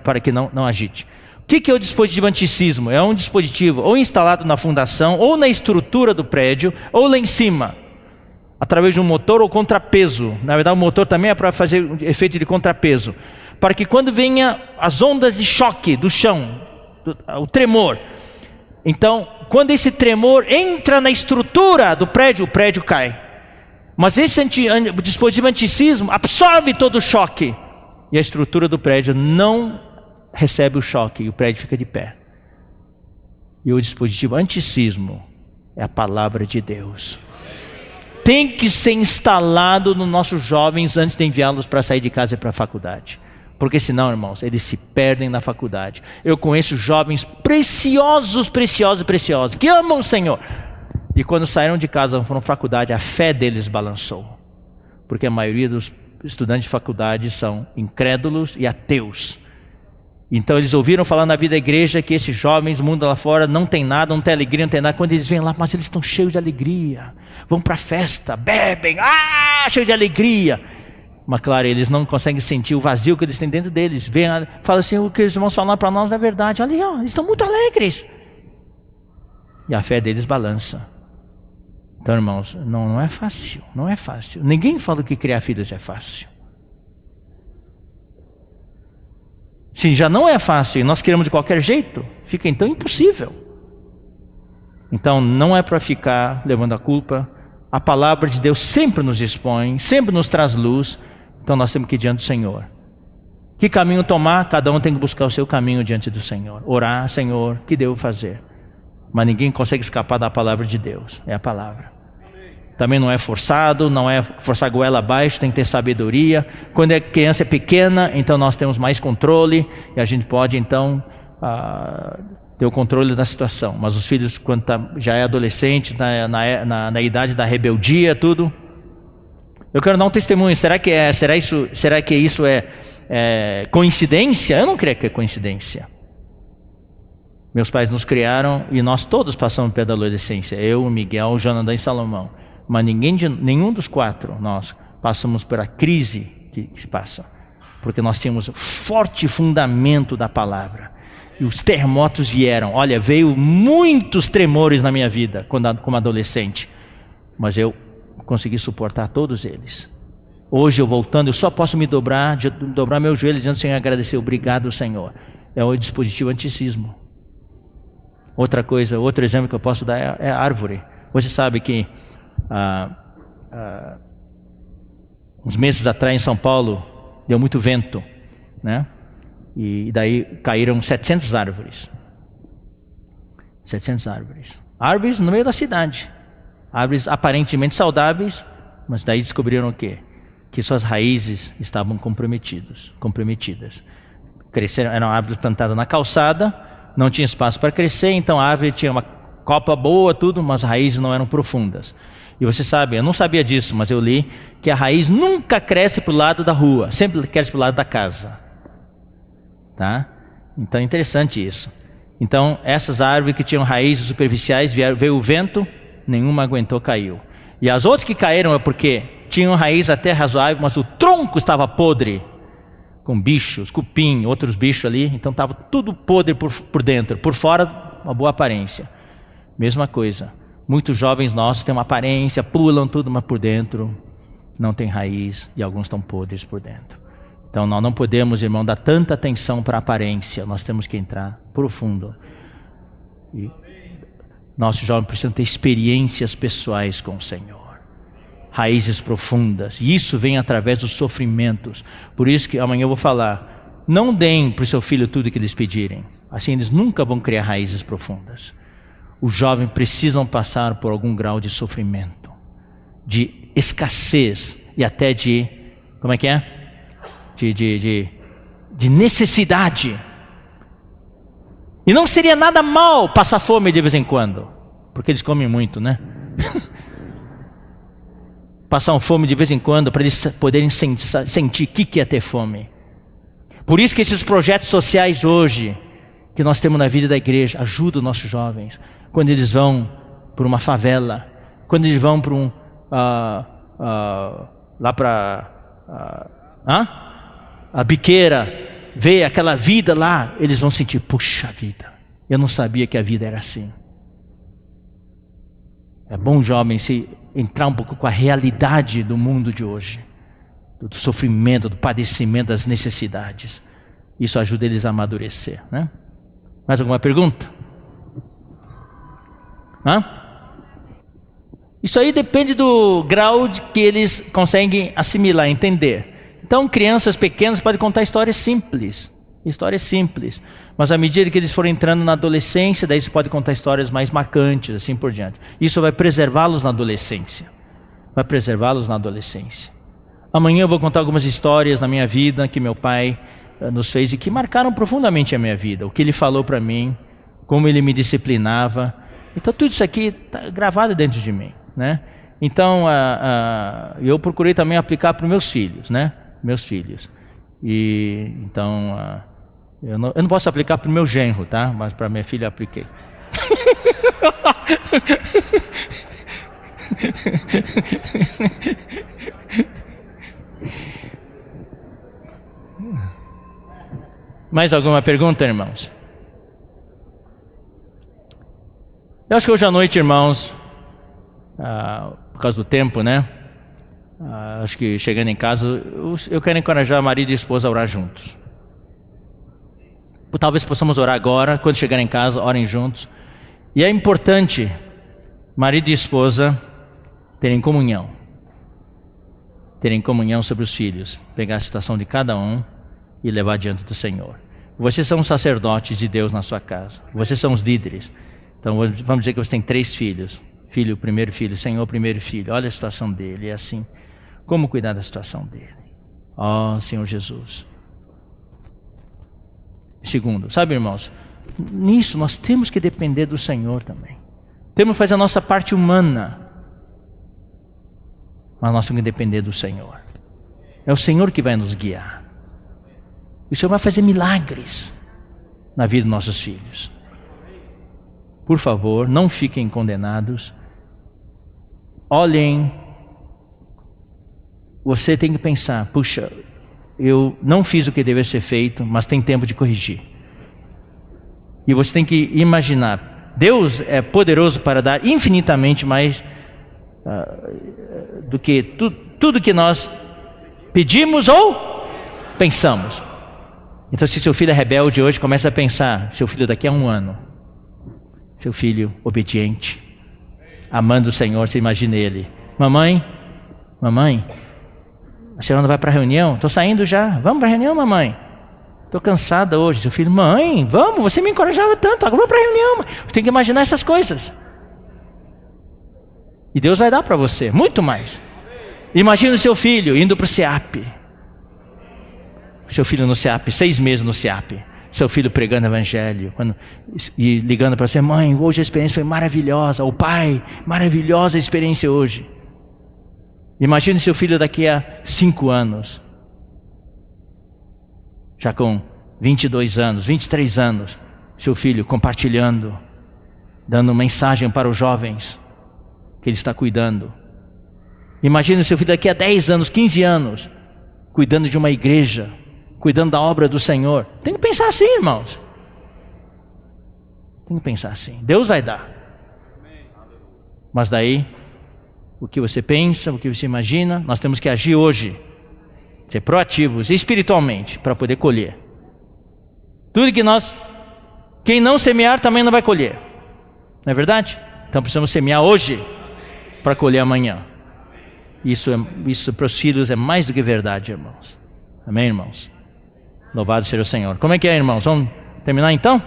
para que não agite. O que é o dispositivo anti-sismo? É um dispositivo ou instalado na fundação, ou na estrutura do prédio, ou lá em cima, através de um motor ou contrapeso. Na verdade, o motor também é para fazer efeito de contrapeso, para que quando venha as ondas de choque do chão, o tremor, então, quando esse tremor entra na estrutura do prédio, o prédio cai. Mas esse dispositivo anti-sismo absorve todo o choque, e a estrutura do prédio não recebe o choque, e o prédio fica de pé. E o dispositivo anti-sismo é a palavra de Deus. Tem que ser instalado nos nossos jovens antes de enviá-los para sair de casa e para a faculdade. Porque senão, irmãos, eles se perdem na faculdade. Eu conheço jovens preciosos, que amam o Senhor. E quando saíram de casa, foram para a faculdade, a fé deles balançou. Porque a maioria dos estudantes de faculdade são incrédulos e ateus. Então eles ouviram falar na vida da igreja que esses jovens, o mundo lá fora, não tem nada, não tem alegria, não tem nada. Quando eles vêm lá, mas eles estão cheios de alegria, vão para a festa, bebem, cheio de alegria. Mas claro, eles não conseguem sentir o vazio que eles têm dentro deles. Falam assim, o que os irmãos falam para nós não é verdade. Olha, eles estão muito alegres. E a fé deles balança. Então, irmãos, não é fácil, não é fácil. Ninguém fala que criar filhos é fácil. Se já não é fácil e nós queremos de qualquer jeito, fica então impossível. Então não é para ficar levando a culpa. A palavra de Deus sempre nos expõe, sempre nos traz luz. Então nós temos que ir diante do Senhor. Que caminho tomar? Cada um tem que buscar o seu caminho diante do Senhor. Orar, Senhor, o que devo fazer? Mas ninguém consegue escapar da palavra de Deus. É a palavra. Também não é forçado, não é forçar a goela abaixo, tem que ter sabedoria. Quando a criança é pequena, então nós temos mais controle e a gente pode então ter o controle da situação. Mas os filhos, quando já é adolescente, na idade da rebeldia, tudo. Eu quero dar um testemunho. Será que isso é coincidência? Eu não creio que é coincidência. Meus pais nos criaram e nós todos passamos pela adolescência. Eu, Miguel, Jonathan e Salomão. Mas nenhum dos quatro nós passamos pela crise que se passa. Porque nós tínhamos forte fundamento da palavra. E os terremotos vieram. Olha, veio muitos tremores na minha vida como adolescente. Mas eu consegui suportar todos eles. Hoje eu voltando, eu só posso dobrar meu joelho diante do Senhor e agradecer. Obrigado, Senhor. É o dispositivo anticismo. Outra coisa, outro exemplo que eu posso dar é a árvore. Você sabe que uns meses atrás em São Paulo deu muito vento, né? E daí caíram 700 árvores. 700 árvores. Árvores no meio da cidade. Árvores aparentemente saudáveis, mas daí descobriram o quê? Que suas raízes estavam comprometidas. Cresceram, eram árvores plantadas na calçada, não tinha espaço para crescer, então a árvore tinha uma copa boa, tudo, mas as raízes não eram profundas. E você sabe, eu não sabia disso, mas eu li que a raiz nunca cresce para o lado da rua, sempre cresce para o lado da casa. Tá? Então é interessante isso. Então essas árvores que tinham raízes superficiais, veio o vento, nenhuma aguentou, caiu. E as outras que caíram é porque tinham raiz até razoável, mas o tronco estava podre, com bichos, cupim, outros bichos ali, então estava tudo podre por dentro, por fora uma boa aparência. Mesma coisa, muitos jovens nossos têm uma aparência, pulam tudo, mas por dentro não tem raiz e alguns estão podres por dentro. Então nós não podemos, irmão, dar tanta atenção para a aparência, nós temos que entrar profundo. E nossos jovens precisam ter experiências pessoais com o Senhor, raízes profundas, e isso vem através dos sofrimentos. Por isso que amanhã eu vou falar, não deem para o seu filho tudo que eles pedirem, assim eles nunca vão criar raízes profundas. Os jovens precisam passar por algum grau de sofrimento, de escassez e até de, como é que é? De necessidade. E não seria nada mal passar fome de vez em quando, porque eles comem muito, né? Passar fome de vez em quando para eles poderem sentir o que é ter fome. Por isso que esses projetos sociais hoje que nós temos na vida da igreja ajudam os nossos jovens. Quando eles vão para uma favela, quando eles vão para lá para a biqueira, ver aquela vida lá, eles vão sentir, puxa vida, eu não sabia que a vida era assim. É bom, jovem, se entrar um pouco com a realidade do mundo de hoje, do sofrimento, do padecimento, das necessidades. Isso ajuda eles a amadurecer, né? Mais alguma pergunta? Isso aí depende do grau de que eles conseguem assimilar, entender. Então, crianças pequenas podem contar histórias simples, mas à medida que eles forem entrando na adolescência, daí você pode contar histórias mais marcantes, assim por diante. Isso vai preservá-los na adolescência. Amanhã eu vou contar algumas histórias na minha vida que meu pai nos fez e que marcaram profundamente a minha vida. O que ele falou para mim, como ele me disciplinava. Então tudo isso aqui está gravado dentro de mim, né? Então, eu procurei também aplicar para os meus filhos, né? Meus filhos. E então, eu não posso aplicar para o meu genro, tá? Mas para minha filha eu apliquei. Mais alguma pergunta, irmãos? Eu acho que hoje à noite, irmãos, por causa do tempo, né? Acho que chegando em casa, eu quero encorajar marido e esposa a orar juntos. Talvez possamos orar agora, quando chegar em casa, orem juntos. E é importante, marido e esposa, terem comunhão sobre os filhos, pegar a situação de cada um e levar diante do Senhor. Vocês são os sacerdotes de Deus na sua casa, vocês são os líderes. Então vamos dizer que você tem 3 filhos. Filho, primeiro filho, Senhor, primeiro filho. Olha a situação dele, é assim. Como cuidar da situação dele? Ó, Senhor Jesus. Segundo, sabe, irmãos, nisso nós temos que depender do Senhor também. Temos que fazer a nossa parte humana, mas nós temos que depender do Senhor. É o Senhor que vai nos guiar. E o Senhor vai fazer milagres na vida dos nossos filhos. Por favor, não fiquem condenados. Olhem, você tem que pensar, puxa, eu não fiz o que deveria ser feito, mas tem tempo de corrigir. E você tem que imaginar, Deus é poderoso para dar infinitamente mais do que tudo que nós pedimos ou pensamos. Então, se seu filho é rebelde hoje, começa a pensar, seu filho daqui a 1 ano, seu filho obediente, amando o Senhor, você imagina ele: mamãe, a senhora não vai para a reunião? Estou saindo já, vamos para a reunião, mamãe? Estou cansada hoje. Seu filho: mãe, vamos, você me encorajava tanto, agora vamos para a reunião. Você tem que imaginar essas coisas. E Deus vai dar para você, muito mais. Imagina o seu filho indo para o SEAP. Seu filho no SEAP, 6 meses no SEAP. Seu filho pregando o evangelho e ligando para você: mãe, hoje a experiência foi maravilhosa. O pai, maravilhosa a experiência hoje. Imagine seu filho daqui a 5 anos, já com 22 anos, 23 anos, seu filho compartilhando, dando mensagem para os jovens que ele está cuidando. Imagine seu filho daqui a 10 anos, 15 anos, cuidando de uma igreja, cuidando da obra do Senhor. Tem que pensar assim, irmãos. Tem que pensar assim. Deus vai dar. Mas daí, o que você pensa, o que você imagina, nós temos que agir hoje. Ser proativos espiritualmente para poder colher. Tudo que quem não semear também não vai colher. Não é verdade? Então precisamos semear hoje para colher amanhã. Isso para os filhos é mais do que verdade, irmãos. Amém, irmãos? Louvado seja o Senhor. Como é que é, irmãos? Vamos terminar então?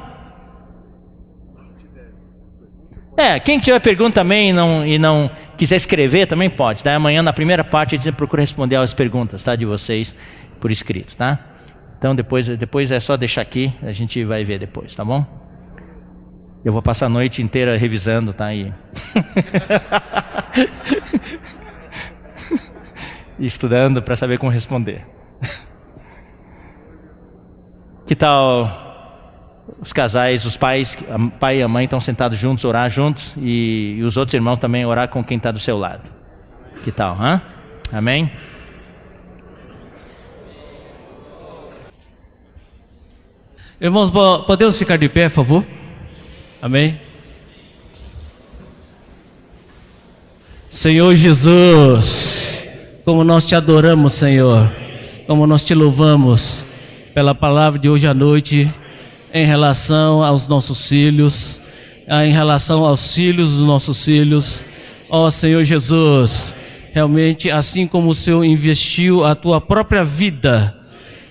Quem tiver pergunta também e não quiser escrever, também pode, tá? Amanhã na primeira parte a gente procura responder as perguntas, tá? De vocês por escrito, tá? Então depois é só deixar aqui, a gente vai ver depois, tá bom? Eu vou passar a noite inteira revisando, tá? E estudando para saber como responder. Que tal os casais, os pais, o pai e a mãe estão sentados juntos, orar juntos, e os outros irmãos também orar com quem está do seu lado? Que tal, hein? Amém? Irmãos, podemos ficar de pé, por favor? Amém? Senhor Jesus, como nós te adoramos, Senhor, como nós te louvamos pela palavra de hoje à noite, em relação aos nossos filhos, em relação aos filhos dos nossos filhos. Ó Senhor Jesus, realmente assim como o Senhor investiu a tua própria vida,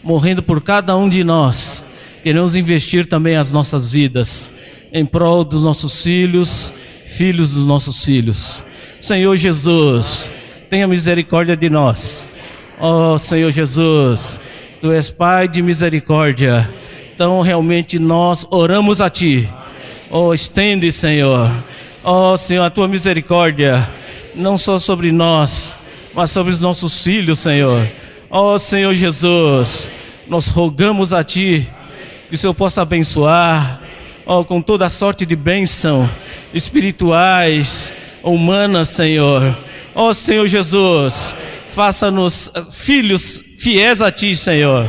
morrendo por cada um de nós, queremos investir também as nossas vidas, em prol dos nossos filhos, filhos dos nossos filhos. Senhor Jesus, tenha misericórdia de nós. Ó Senhor Jesus, Tu és Pai de misericórdia. Então realmente nós oramos a Ti. Estende, Senhor, Senhor, a Tua misericórdia não só sobre nós, mas sobre os nossos filhos, Senhor. Ó Senhor Jesus, nós rogamos a Ti que o Senhor possa abençoar, com toda a sorte de bênção espirituais, humanas, Senhor. Ó Senhor Jesus, faça-nos filhos fiéis a Ti, Senhor.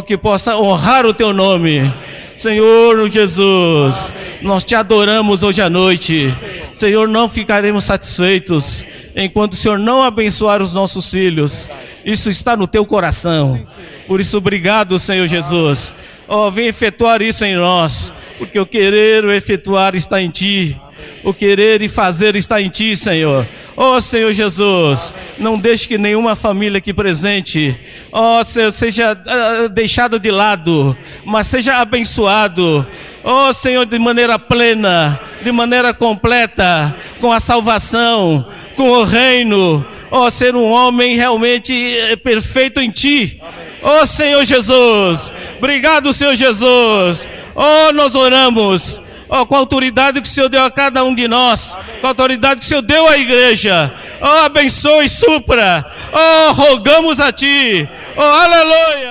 Que possa honrar o Teu nome. Senhor Jesus, nós Te adoramos hoje à noite. Senhor, não ficaremos satisfeitos enquanto o Senhor não abençoar os nossos filhos. Isso está no Teu coração. Por isso, obrigado, Senhor Jesus. Vem efetuar isso em nós, porque o querer, o efetuar está em Ti. O querer e fazer está em Ti, Senhor. Senhor Jesus, não deixe que nenhuma família aqui presente, Senhor, seja deixado de lado, mas seja abençoado, Senhor, de maneira plena, de maneira completa, com a salvação, com o reino, ser um homem realmente perfeito em Ti. Senhor Jesus, obrigado, Senhor Jesus. Nós oramos com a autoridade que o Senhor deu a cada um de nós, com a autoridade que o Senhor deu à igreja. Abençoe e supra. Rogamos a Ti. Aleluia.